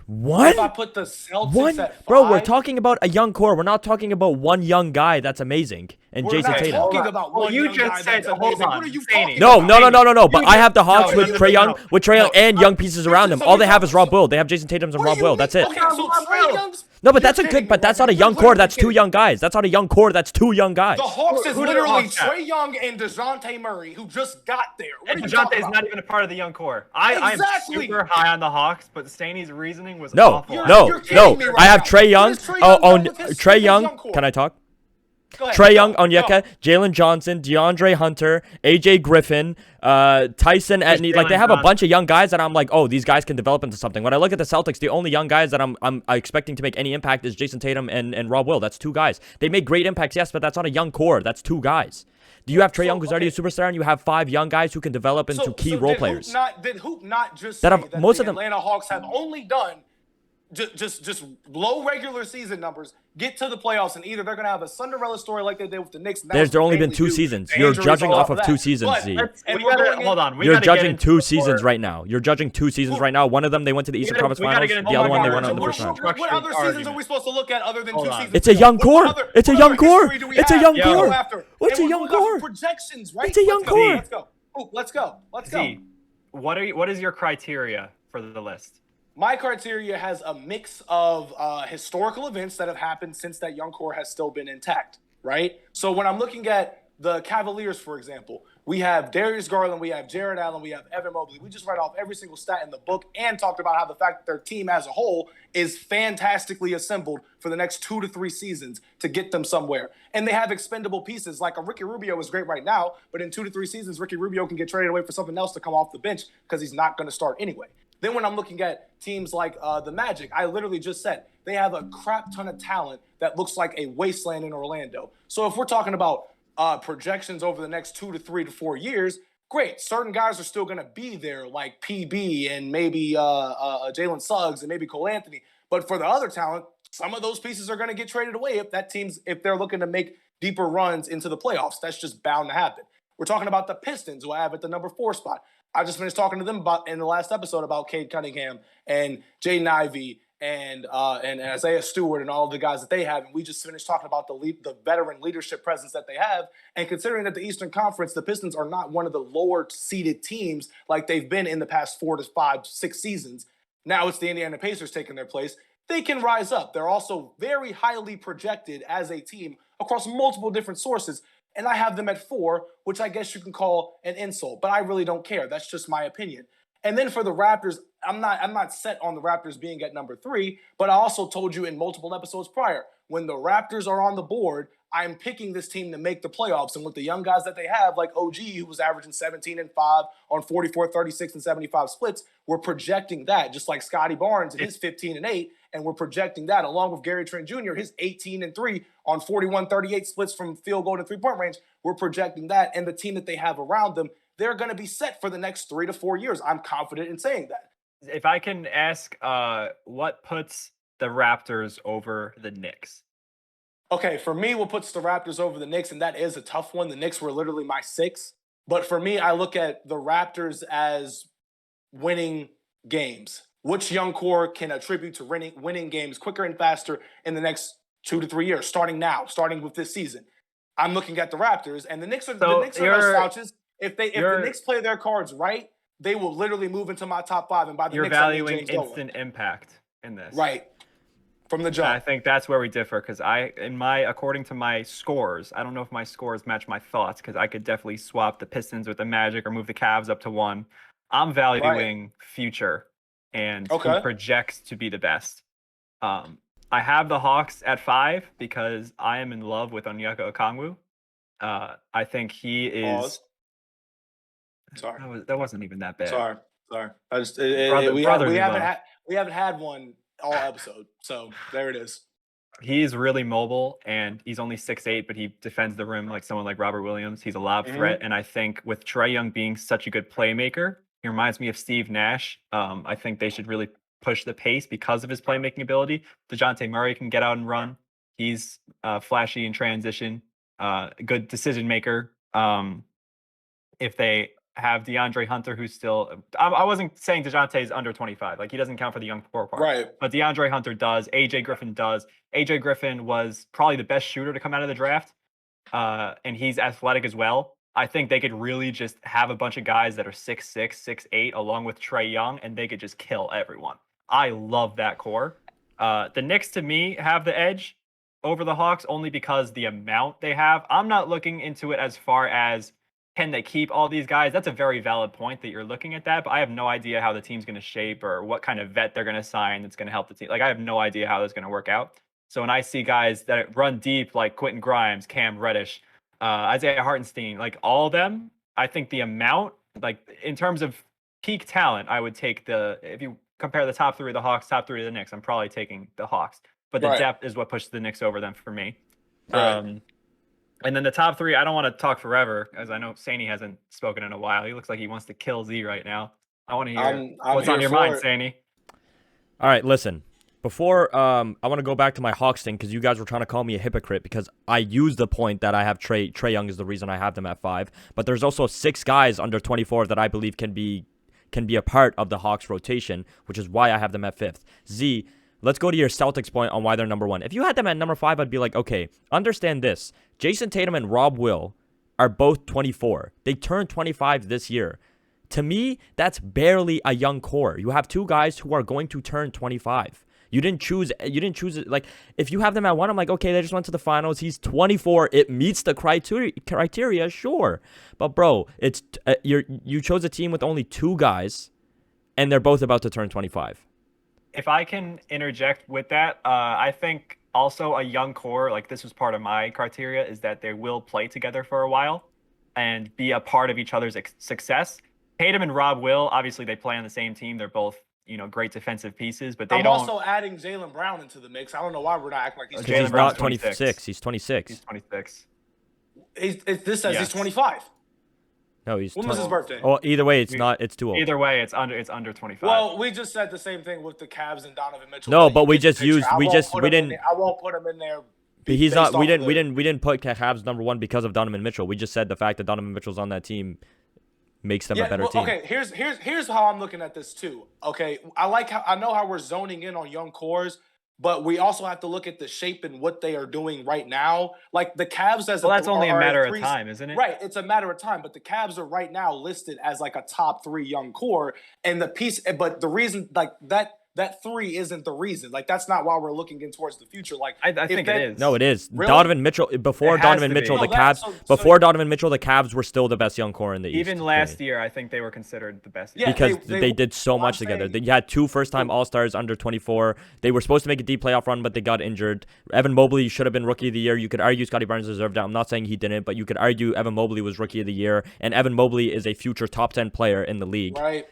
What? If I put the Celtics One? at 5, Bro, we're talking about a young core. We're not talking about one young guy that's amazing. and We're Jason not Tatum. talking about Well, one you young just guy said- that's hold amazing. on, What are you Saney. talking No, about? no. But You I have the Hawks no, with no, Trae no, Young, no. with Trae Young and young pieces around them. so All they we have talk- is Rob Will. They have Jason Tatum's and What do Rob you Will. mean? That's it. Okay, so Trae Young's. No, but you're that's a kidding good. me But that's right not a now. young You're core. literally That's two kidding. young guys. That's not a young core. That's two young guys. The Hawks is Who do the literally Hawks have? Trae Young and DeJounte Murray, who just got there. What And are you talking DeJounte's about? not even a part of the young core. I Exactly. am super high on the Hawks, but Staney's reasoning was No, awful. You're kidding me right I have now. Trey Young. What is Trae Young done with his Trey Young. young core? Can I talk? Go ahead, Trae go, Young, go. Onyeka, Jalen Johnson, DeAndre Hunter, AJ Griffin, Tyson Etney. Like, they have a Jalen bunch of young guys that I'm like, oh, these guys can develop into something. When I look at the Celtics, the only young guys that I'm expecting to make any impact is Jason Tatum and Rob Will. That's two guys. They make great impacts, yes, but that's not a young core. That's two guys. Do you have Trae Young, who's already a superstar, and you have 5 young guys who can develop into key role players? Did Hoop not just That say have- that most the of them- Atlanta Hawks have only done just low regular season numbers, get to the playoffs, and either they're going to have a Cinderella story like they did with the Knicks. And There's only been 2 seasons. You're judging off of 2 seasons, Z. Hold on. You're judging 2 seasons right now. You're judging 2 seasons right now. One of them, they went to the Eastern Conference we gotta Finals. get into The other one, they the went out in the first round. What other seasons are we supposed to look at other than 2 seasons? It's a young core. It's a young core. It's a young core. What's And a young we're going off core? Projections, right? It's a young Let's go. core. Let's go. Ooh, let's go. Let's go. Z, what is your criteria for the list? My criteria has a mix of historical events that have happened since that young core has still been intact, right? So when I'm looking at the Cavaliers, for example, we have Darius Garland, we have Jared Allen, we have Evan Mobley. We just read off every single stat in the book and talked about how the fact that their team as a whole is fantastically assembled for the next 2 to 3 seasons to get them somewhere. And they have expendable pieces. Like a Ricky Rubio is great right now, but in 2 to 3 seasons, Ricky Rubio can get traded away for something else to come off the bench because he's not going to start anyway. Then when I'm looking at teams like the Magic, I literally just said they have a crap ton of talent that looks like a wasteland in Orlando. So if we're talking about projections over the next 2 to 3 to 4 years, great. Certain guys are still going to be there, like PB and maybe Jalen Suggs and maybe Cole Anthony. But for the other talent, some of those pieces are going to get traded away if they're looking to make deeper runs into the playoffs. That's just bound to happen. We're talking about the Pistons, who I have at the number 4 spot. I just finished talking to them about in the last episode about Cade Cunningham and Jaden Ivey and Isaiah Stewart and all of the guys that they have. And we just finished talking about the veteran leadership presence that they have. And considering that the Eastern Conference, the Pistons are not one of the lower seeded teams like they've been in the past 4 to 5, 6 seasons. Now it's the Indiana Pacers taking their place. They can rise up. They're also very highly projected as a team across multiple different sources. And I have them at 4, which I guess you can call an insult, but I really don't care. That's just my opinion. And then for the Raptors, I'm not set on the Raptors being at number 3, but I also told you in multiple episodes prior, when the Raptors are on the board, I'm picking this team to make the playoffs. And with the young guys that they have, like OG, who was averaging 17 and 5 on 44, 36, and 75 splits, we're projecting that, just like Scotty Barnes and his 15 and 8. And we're projecting that along with Gary Trent Jr., his 18 and 3 on 41, 38 splits from field goal to 3-point range. We're projecting that. And the team that they have around them, they're going to be set for the next 3 to 4 years. I'm confident in saying that. If I can ask, what puts the Raptors over the Knicks? Okay, for me, what puts the Raptors over the Knicks, and that is a tough one. The Knicks were literally my 6. But for me, I look at the Raptors as winning games. Which young core can attribute to winning games quicker and faster in the next 2 to 3 years, starting with this season? I'm looking at the Raptors, and the Knicks are no slouches. If the Knicks play their cards right, they will literally move into my top 5. And by the you're Knicks, valuing instant impact in this, right? From the jump. I think that's where we differ because according to my scores, I don't know if my scores match my thoughts because I could definitely swap the Pistons with the Magic or move the Cavs up to 1. I'm valuing future and who projects to be the best. I have the Hawks at 5 because I am in love with Onyeka Okongwu. I think he is. Pause. Sorry, that wasn't even that bad. Sorry. I just we haven't had one all episode, so there it is. He's really mobile, and he's only 6'8", but he defends the rim like someone like Robert Williams. He's a lob threat, and I think with Trae Young being such a good playmaker, he reminds me of Steve Nash. I think they should really push the pace because of his playmaking ability. DeJounte Murray can get out and run. He's flashy in transition, good decision maker. If they have DeAndre Hunter, who's still I wasn't saying DeJounte is under 25. Like, he doesn't count for the young core part. Right. But DeAndre Hunter does. AJ Griffin does. AJ Griffin was probably the best shooter to come out of the draft. and he's athletic as well. I think they could really just have a bunch of guys that are 6'6", 6'8", along with Trae Young, and they could just kill everyone. I love that core. The Knicks, to me, have the edge over the Hawks only because the amount they have. I'm not looking into it as far as can they keep all these guys. That's a very valid point that you're looking at that, but I have no idea how the team's going to shape or what kind of vet they're going to sign that's going to help the team. Like, I have no idea how that's going to work out. So when I see guys that run deep like Quentin Grimes, Cam Reddish, Isaiah Hartenstein, like all of them, I think the amount, like in terms of peak talent, I would take if you compare the top three of the Hawks, top three of the Knicks, I'm probably taking the Hawks. But the depth is what pushes the Knicks over them for me. Right. And then the top three, I don't want to talk forever, as I know Saney hasn't spoken in a while. He looks like he wants to kill Z right now. I want to hear what's on your mind, Saney. All right, listen. Before, I want to go back to my Hawks thing because you guys were trying to call me a hypocrite because I used the point that I have Trae Young is the reason I have them at 5. But there's also 6 guys under 24 that I believe can be a part of the Hawks rotation, which is why I have them at 5th. Z, let's go to your Celtics point on why they're number 1. If you had them at number 5, I'd be like, okay, understand this. Jason Tatum and Rob Will are both 24. They turned 25 this year. To me, that's barely a young core. You have 2 guys who are going to turn 25. You didn't choose it. Like, if you have them at 1, I'm like, okay, they just went to the finals. He's 24. It meets the criteria, sure. But bro, it's you chose a team with only 2 guys, and they're both about to turn 25. If I can interject with that, I think also a young core, like this was part of my criteria, is that they will play together for a while and be a part of each other's success. Tatum and Rob Will, obviously they play on the same team. They're both, great defensive pieces, but I'm also adding Jaylen Brown into the mix. I don't know why we're not acting like he's not 26. He's 26. He's 26. This says he's 25. No, he's. When was his birthday? Oh, either way, it's not. It's too old. Either way, it's under 25. Well, we just said the same thing with the Cavs and Donovan Mitchell. No, but we didn't. I won't put him in there. He's not. We didn't put Cavs number 1 because of Donovan Mitchell. We just said the fact that Donovan Mitchell's on that team makes them a better team. Okay, here's how I'm looking at this too. Okay, I know how we're zoning in on young cores, but we also have to look at the shape and what they are doing right now. Like the Cavs that's only a matter of time, isn't it? Right, it's a matter of time. But the Cavs are right now listed as like a top 3 young core, and but the reason like that 3 isn't the reason. Like that's not why we're looking in towards the future. Like I think it is. No, it is. Really? Donovan Mitchell before Donovan Mitchell, the Cavs Donovan Mitchell, the Cavs were still the best young core in the East. Even last year, I think they were considered the best. Yeah, because they did so much together. They had 2 first-time All-Stars under 24. They were supposed to make a deep playoff run, but they got injured. Evan Mobley should have been Rookie of the Year. You could argue Scotty Barnes deserved that. I'm not saying he didn't, but you could argue Evan Mobley was Rookie of the Year, and Evan Mobley is a future top 10 player in the league. Right.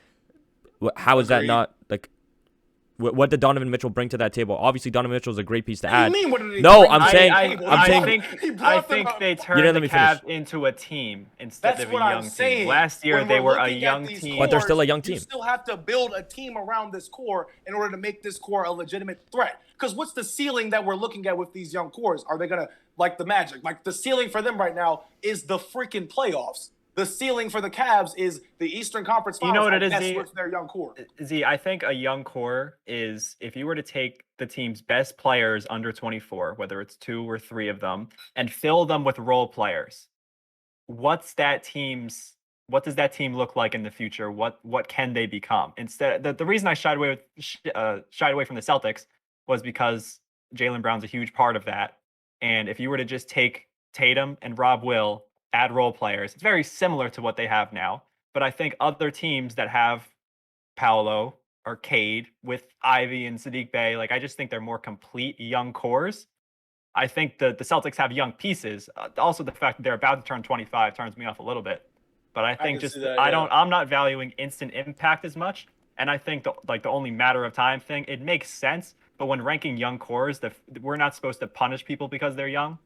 How is that not like? What did Donovan Mitchell bring to that table? Obviously, Donovan Mitchell is a great piece to add. What do you mean? What did he no, bring? I'm saying, I think they turned the Cavs into a team instead of a young team. Last year, they were a young team. But they're still a young team. You still have to build a team around this core in order to make this core a legitimate threat. Because what's the ceiling that we're looking at with these young cores? Are they going to, like the Magic, like the ceiling for them right now is the freaking playoffs. The ceiling for the Cavs is the Eastern Conference Finals. You know what it is, Z? With their young core. Z, I think a young core is if you were to take the team's best players under 24, whether it's 2 or 3 of them, and fill them with role players, what does that team look like in the future? What can they become? Instead, the reason I shied away from the Celtics was because Jaylen Brown's a huge part of that. And if you were to just take Tatum and Rob Will, add role players, it's very similar to what they have now. But I think other teams that have Paolo or Cade with Ivy and Sadiq Bey, like I just think they're more complete young cores. I think the Celtics have young pieces. Also, the fact that they're about to turn 25 turns me off a little bit. But I think I'm not valuing instant impact as much. And I think the only matter of time thing, it makes sense. But when ranking young cores, we're not supposed to punish people because they're young.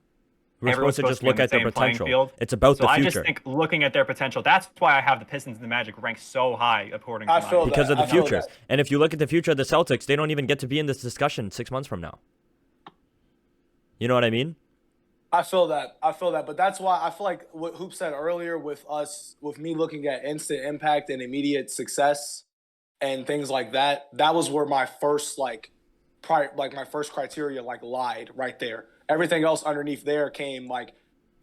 We're supposed to just look at their potential. It's about the future. I just think looking at their potential, that's why I have the Pistons and the Magic ranked so high according to mine. Because of the future. And if you look at the future of the Celtics, they don't even get to be in this discussion 6 months from now. You know what I mean? I feel that. But that's why I feel like what Hoop said earlier with me looking at instant impact and immediate success and things like that, that was where my first my first criteria lied right there. Everything else underneath there came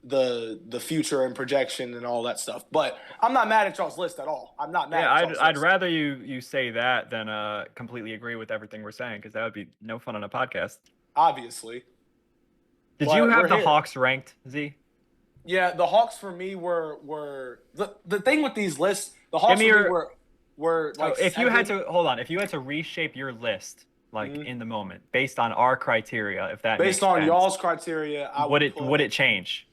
the future and projection and all that stuff. But I'm not mad at y'all's list at all. I'm not mad. Yeah, at y'all's I'd list. rather you say that than completely agree with everything we're saying, because that would be no fun on a podcast. Obviously. Did But you have we're the here. Hawks ranked, Z? Yeah, the Hawks for me were the thing with these lists. The Hawks Give me for me your- were like if you had seven- to hold on, if you had to reshape your list like Mhm. in the moment based on our criteria, if that based makes on sense, y'all's criteria, I would put, it change?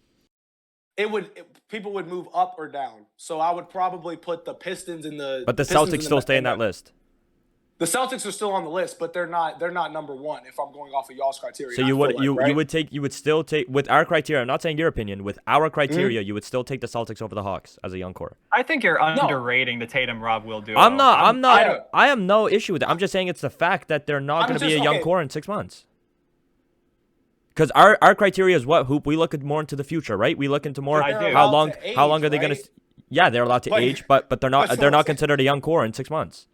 People would move up or down. So I would probably put the Pistons in the. But the Pistons Celtics still stay in that list. The Celtics are still on the list, but they're not number one if I'm going off of y'all's criteria. So I you would feel like, right? you would still take, with our criteria, I'm not saying your opinion, with our criteria, Mm-hmm. you would still take the Celtics over the Hawks as a young core. I think you're underrating the Tatum Rob Will duo. I'm not I don't- I have no issue with it. I'm just saying it's the fact that they're not going to be a young core in 6 months. Because our criteria is what, Hoop? We look at more into the future, right? We look into more I do. how long Allowed to how long age, are they going right? to Yeah, they're allowed to But- age, but they're not that's they're what not I'm saying. considered a young core in 6 months.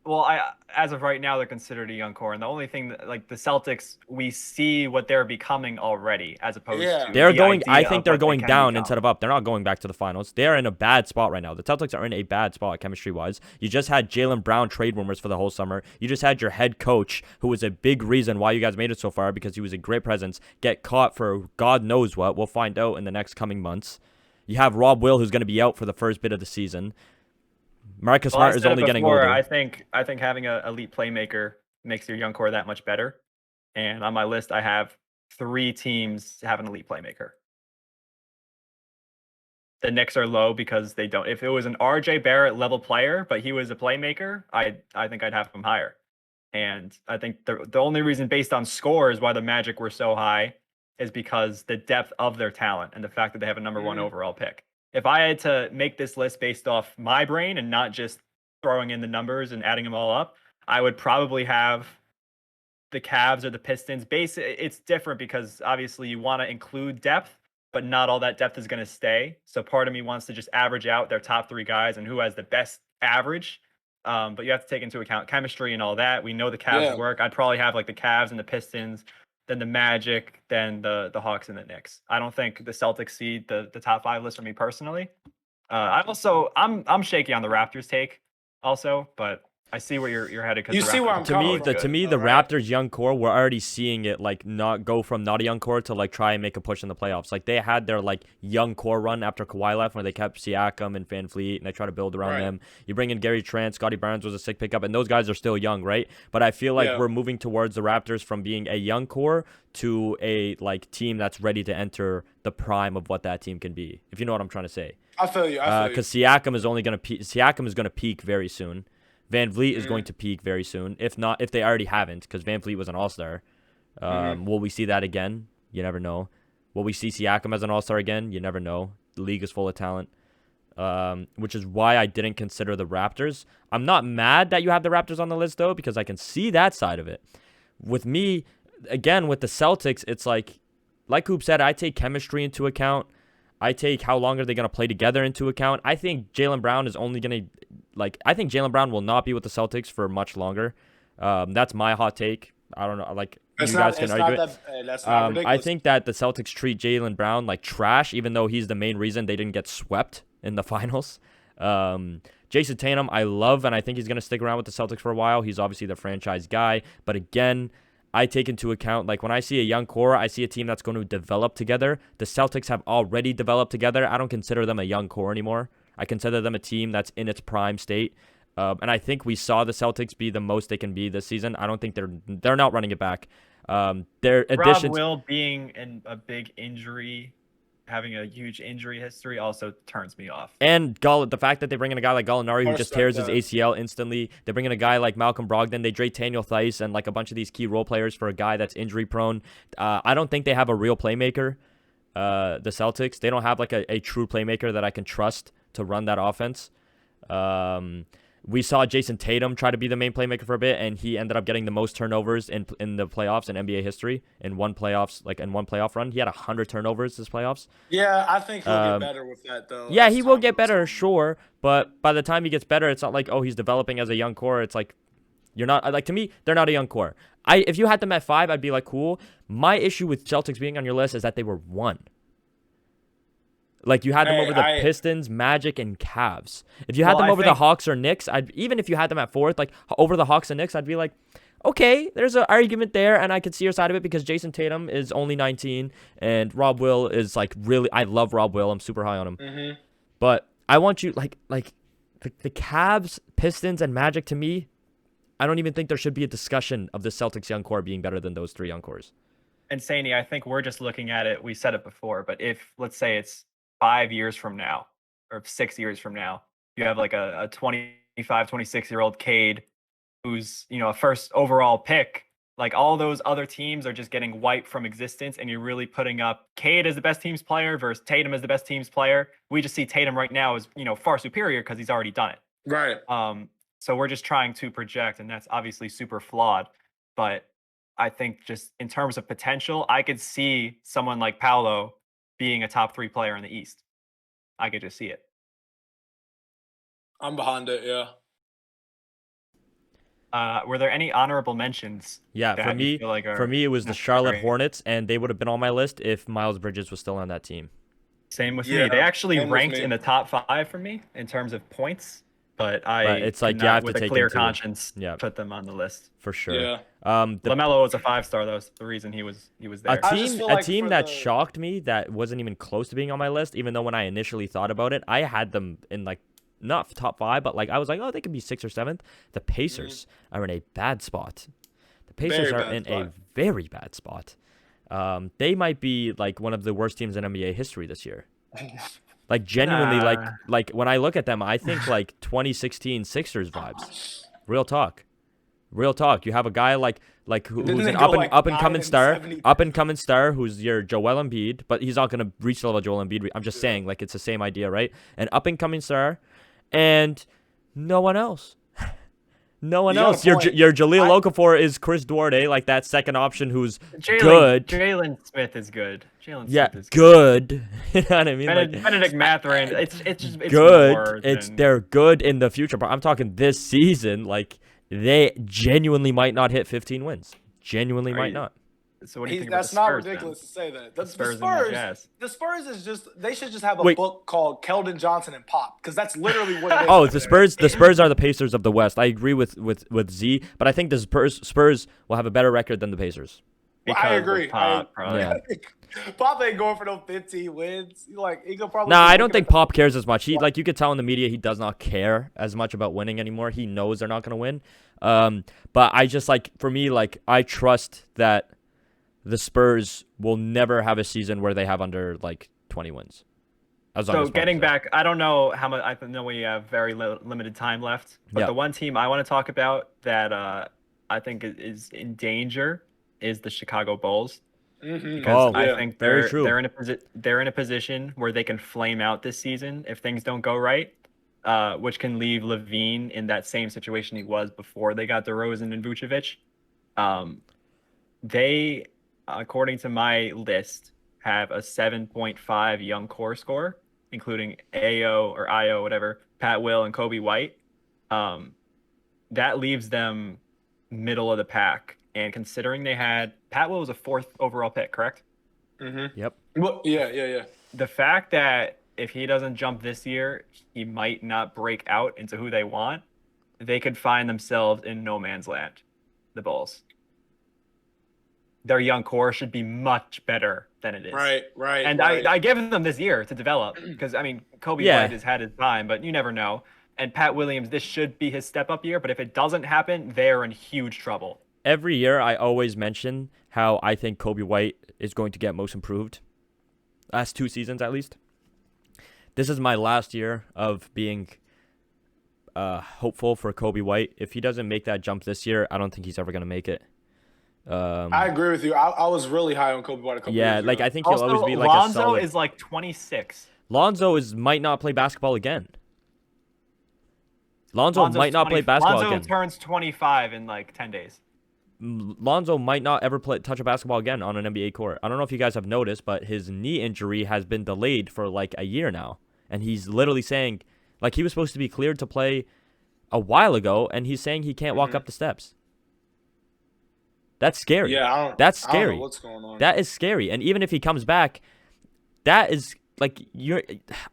Well, as of right now, they're considered a young core, and the only thing that, like the Celtics, we see what they're becoming already, as opposed Yeah. to They're the going. I idea think of they're what they going can down become. instead of up. They're not going back to the finals. They're in a bad spot right now. The Celtics are in a bad spot chemistry-wise. You just had Jaylen Brown trade rumors for the whole summer. You just had your head coach, who was a big reason why you guys made it so far, because he was a great presence, get caught for God knows what. We'll find out in the next coming months. You have Rob Will, who's going to be out for the first bit of the season. Marcus Well, I Smart is said it only getting before, older. I think having an elite playmaker makes your young core that much better. And on my list, I have 3 teams have an elite playmaker. The Knicks are low because they don't. If it was an RJ Barrett level player, but he was a playmaker, I think I'd have him higher. And I think the only reason based on scores why the Magic were so high is because the depth of their talent and the fact that they have a number 1 overall pick. If I had to make this list based off my brain and not just throwing in the numbers and adding them all up, I would probably have the Cavs or the Pistons. It's different because obviously you want to include depth, but not all that depth is going to stay. So part of me wants to just average out their top 3 guys and who has the best average. But you have to take into account chemistry and all that. We know the Cavs work. I'd probably have like the Cavs and the Pistons, then the Magic, then the Hawks and the Knicks. I don't think the Celtics see the top 5 list for me personally. I'm shaky on the Raptors take also, but I see where you're headed. You see where I'm To coming me, from. to me, the Right. Raptors young core, we're already seeing it like not go from not a young core to like try and make a push in the playoffs. Like they had their like young core run after Kawhi left, where they kept Siakam and Van Fleet, and they try to build around them. You bring in Gary Trent, Scotty Barnes was a sick pickup, and those guys are still young, right? But I feel like we're moving towards the Raptors from being a young core to a like team that's ready to enter the prime of what that team can be. If you know what I'm trying to say. I feel you. Because Siakam is only gonna Siakam is gonna peak very soon. Van Vliet is going to peak very soon. If they already haven't, because Van Vliet was an all-star. Will we see that again? You never know. Will we see Siakam as an all-star again? You never know. The league is full of talent, which is why I didn't consider the Raptors. I'm not mad that you have the Raptors on the list, though, because I can see that side of it. With me, again, with the Celtics, it's like Hoop said, I take chemistry into account. I take how long are they going to play together into account. I think Jaylen Brown is only going to, I think Jaylen Brown will not be with the Celtics for much longer. That's my hot take. I don't know. Like, you guys can argue it. That's not ridiculous. I think that the Celtics treat Jaylen Brown like trash, even though he's the main reason they didn't get swept in the finals. Jason Tatum, I love, and I think he's going to stick around with the Celtics for a while. He's obviously the franchise guy. But again, I take into account, like when I see a young core, I see a team that's going to develop together. The Celtics have already developed together. I don't consider them a young core anymore. I consider them a team that's in its prime state. And I think we saw the Celtics be the most they can be this season. I don't think they're not running it back. Their additions. Rob Will being in a big injury, having a huge injury history, also turns me off. And the fact that they bring in a guy like Gallinari who just tears his ACL instantly. They bring in a guy like Malcolm Brogdon. They trade Daniel Theis and like a bunch of these key role players for a guy that's injury prone. I don't think they have a real playmaker. The Celtics, they don't have like a true playmaker that I can trust to run that offense. We saw Jason Tatum try to be the main playmaker for a bit, and he ended up getting the most turnovers in the playoffs in NBA history. In one playoff run, he had 100 turnovers this playoffs. Yeah, I think he'll get better with that though. Yeah, he will get better, sure, but by the time he gets better, it's not like, oh, he's developing as a young core. It's like, you're not, like, to me, they're not a young core. If you had them at 5, I'd be like, cool. My issue with Celtics being on your list is that they were 1. Like, you had them Hey, over the Pistons, Magic, and Cavs. If you had them over the Hawks or Knicks, even if you had them at fourth, like over the Hawks and Knicks, I'd be like, okay, there's an argument there, and I could see your side of it because Jason Tatum is only 19, and Rob Will is like really. I love Rob Will. I'm super high on him. Mm-hmm. But I want you like the Cavs, Pistons, and Magic. To me, I don't even think there should be a discussion of the Celtics young core being better than those three young cores. And Saney, I think we're just looking at it. We said it before, but if let's say it's 5 years from now or 6 years from now, you have like a 25, 26-year-old Cade who's, a first overall pick. Like, all those other teams are just getting wiped from existence, and you're really putting up Cade as the best team's player versus Tatum as the best team's player. We just see Tatum right now as, far superior because he's already done it. Right. So we're just trying to project, and that's obviously super flawed. But I think just in terms of potential, I could see someone like Paolo being a top 3 player in the East. I could just see it. I'm behind it, yeah. Were there any honorable mentions? Yeah, for me, it was the Charlotte Hornets, and they would have been on my list if Miles Bridges was still on that team. Same with me. They actually ranked in the top 5 for me in terms of points, but it's like you have with to a take clear conscience, yeah, put them on the list for sure. Yeah. LaMelo was a 5-star though. So the reason he was there. A team that shocked me that wasn't even close to being on my list, even though when I initially thought about it, I had them in like not top 5, but like I was like, oh, they could be 6th or 7th. The Pacers are in a bad spot. The Pacers are in a very bad spot. They might be like one of the worst teams in NBA history this year. Like genuinely, like when I look at them, I think like 2016 Sixers vibes. Real talk. You have a guy who's an up and coming star who's your Joel Embiid, but he's not gonna reach the level of Joel Embiid. I'm just saying, like, it's the same idea, right? An up and coming star, and no one else. No one else. Your Jahlil Okafor is Chris Duarte, like that second option who's good. Jalen Smith is good. Good. You know what I mean? Benedict Mathurin. It's good. They're good in the future, but I'm talking this season. Like, they genuinely might not hit 15 wins. Might not. So what do you think that's about the Spurs, not ridiculous then? to say that. The Spurs is just they should just have a book called Keldon Johnson and Pop, because that's literally what it is. Oh, the Spurs are the Pacers of the West. I agree with Z, but I think the Spurs will have a better record than the Pacers. I agree. Pop ain't going for no 15 wins. He could probably. Nah, I don't think Pop cares as much. You could tell in the media he does not care as much about winning anymore. He knows they're not going to win. But I just for me, I trust that the Spurs will never have a season where they have under 20 wins. So getting back, I don't know how much. I know we have very limited time left, but the one team I want to talk about that I think is in danger is the Chicago Bulls. Mm-hmm. Because I think they're in a position where they can flame out this season if things don't go right, which can leave Levine in that same situation he was before they got DeRozan and Vucevic. They, according to my list, have a 7.5 young core score, including Io, whatever, Pat Will and Kobe White. That leaves them middle of the pack. And considering they had Pat Will was a 4th overall pick, correct? Mm-hmm. Yep. Well, yeah. The fact that if he doesn't jump this year, he might not break out into who they want. They could find themselves in no man's land. The Bulls. Their young core should be much better than it is. Right. And I give them this year to develop because Kobe White has had his time, but you never know. And Pat Williams, this should be his step-up year, but if it doesn't happen, they're in huge trouble. Every year, I always mention how I think Kobe White is going to get most improved. Last 2 seasons, at least. This is my last year of being hopeful for Kobe White. If he doesn't make that jump this year, I don't think he's ever going to make it. I agree with you. I was really high on Kobe White a couple years ago. I think he'll always be Lonzo a solid... is 26. Lonzo might not play basketball again. Lonzo's might not play basketball again. Lonzo turns 25 in 10 days. Lonzo might not ever touch a basketball again on an NBA court. I don't know if you guys have noticed, but his knee injury has been delayed for a year now. And he's literally saying, he was supposed to be cleared to play a while ago, and he's saying he can't walk up the steps. That's scary. Yeah, that's scary. I don't know what's going on. That is scary. And even if he comes back, that is like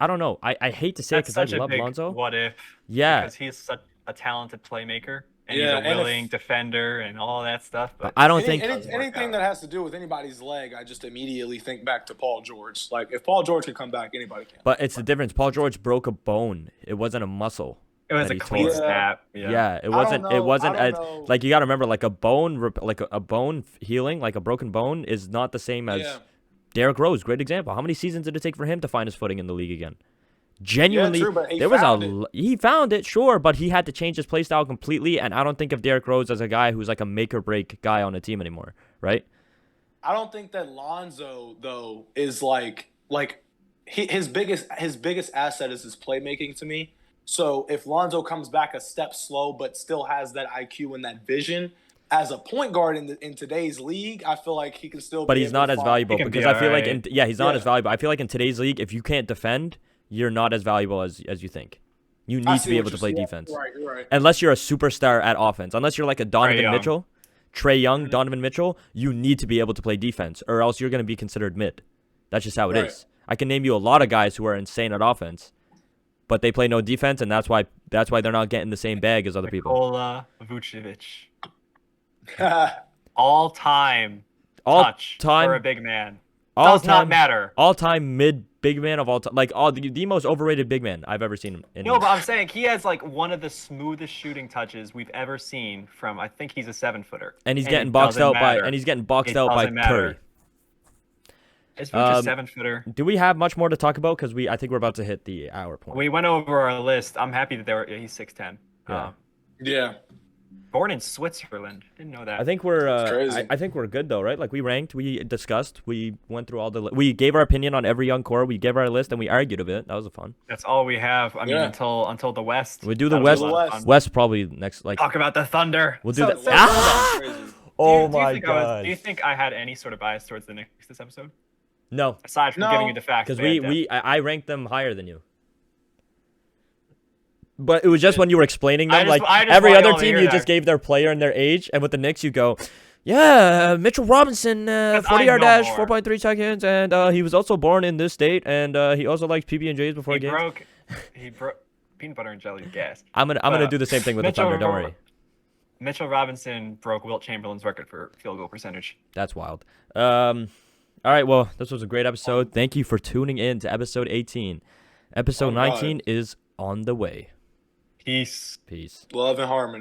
I don't know. I hate to say it That's because I such a love big Lonzo. what if. Yeah, Because he's such a talented playmaker and Yeah, he's a and willing if defender and all that stuff. But I don't think. anything that has to do with anybody's leg, I just immediately think back to Paul George. Like if Paul George can come back, anybody can. But it's the difference. Paul George broke a bone. It wasn't a muscle. it was that a he clean tore. snap. Yeah, it I don't wasn't. It know- wasn't I as don't know. like you got to remember, like a bone, like a bone healing, like a broken bone is not the same as Yeah. Derrick Rose. Great example. How many seasons did it take for him to find his footing in the league again? Genuinely, true, but he there was found he found it, sure, but he had to change his play style completely. And I don't think of Derrick Rose as a guy who's like a make or break guy on a team anymore, right? I don't think that Lonzo though is like his biggest asset is his playmaking to me. So if Lonzo comes back a step slow but still has that IQ and that vision as a point guard in today's league, I feel like he can still. But be he's able not to as find- valuable He can because be I feel like alright. he's not Yeah. as valuable. I feel like in today's league, if you can't defend, you're not as valuable as you think. You I need to see be what able to you're play saying. defense. Right, you're right. Unless you're a superstar at offense. Unless you're like a Donovan Young. Mitchell, Trey Young, Mm-hmm. Donovan Mitchell, you need to be able to play defense, or else you're going to be considered mid. That's just how it is. Right. I can name you a lot of guys who are insane at offense, but they play no defense, and that's why they're not getting the same bag as other people. Nikola Vucevic, all-time All touch time, for a big man. all Does not time, matter. all time mid big man of all time, like the most overrated big man I've ever seen. No, but I'm saying he has like one of the smoothest shooting touches we've ever seen from. I think he's a 7-footer. and he's it getting boxed doesn't out matter. by It Curry. doesn't matter. Is Vuce a 7-footer? Do we have much more to talk about? Because I think we're about to hit the hour point. We went over our list. I'm happy that he's 6'10". Yeah. Yeah. Born in Switzerland. Didn't know that. I think we're crazy. I think we're good though, right? Like we ranked, we discussed, we went through all we gave our opinion on every young core, we gave our list, and we argued a bit. That was fun. That's all we have. I mean, Yeah. until the West. We do the That'll West. be a lot of fun. West probably next. Like Talk about the Thunder. we'll do that. So Ah! Crazy. Oh do you my think god. do you think I had any sort of bias towards the Knicks this episode? No, Aside from No, giving you the facts. because they had depth. I ranked them higher than you. But it was just when you were explaining them, I just every want other y'all to team, hear you that. just gave their player and their age, and with the Knicks, you go, yeah, Mitchell Robinson, 40-yard know dash, more. 4.3 seconds, and he was also born in this state, and he also likes PB&Js before he games. broke peanut butter and jelly gas. I'm gonna do the same thing with the Mitchell Thunder. Don't worry. Mitchell Robinson broke Wilt Chamberlain's record for field goal percentage. That's wild. All right, well, this was a great episode. Thank you for tuning in to episode 18. Episode All right. 19 is on the way. Peace. Peace. Love and harmony.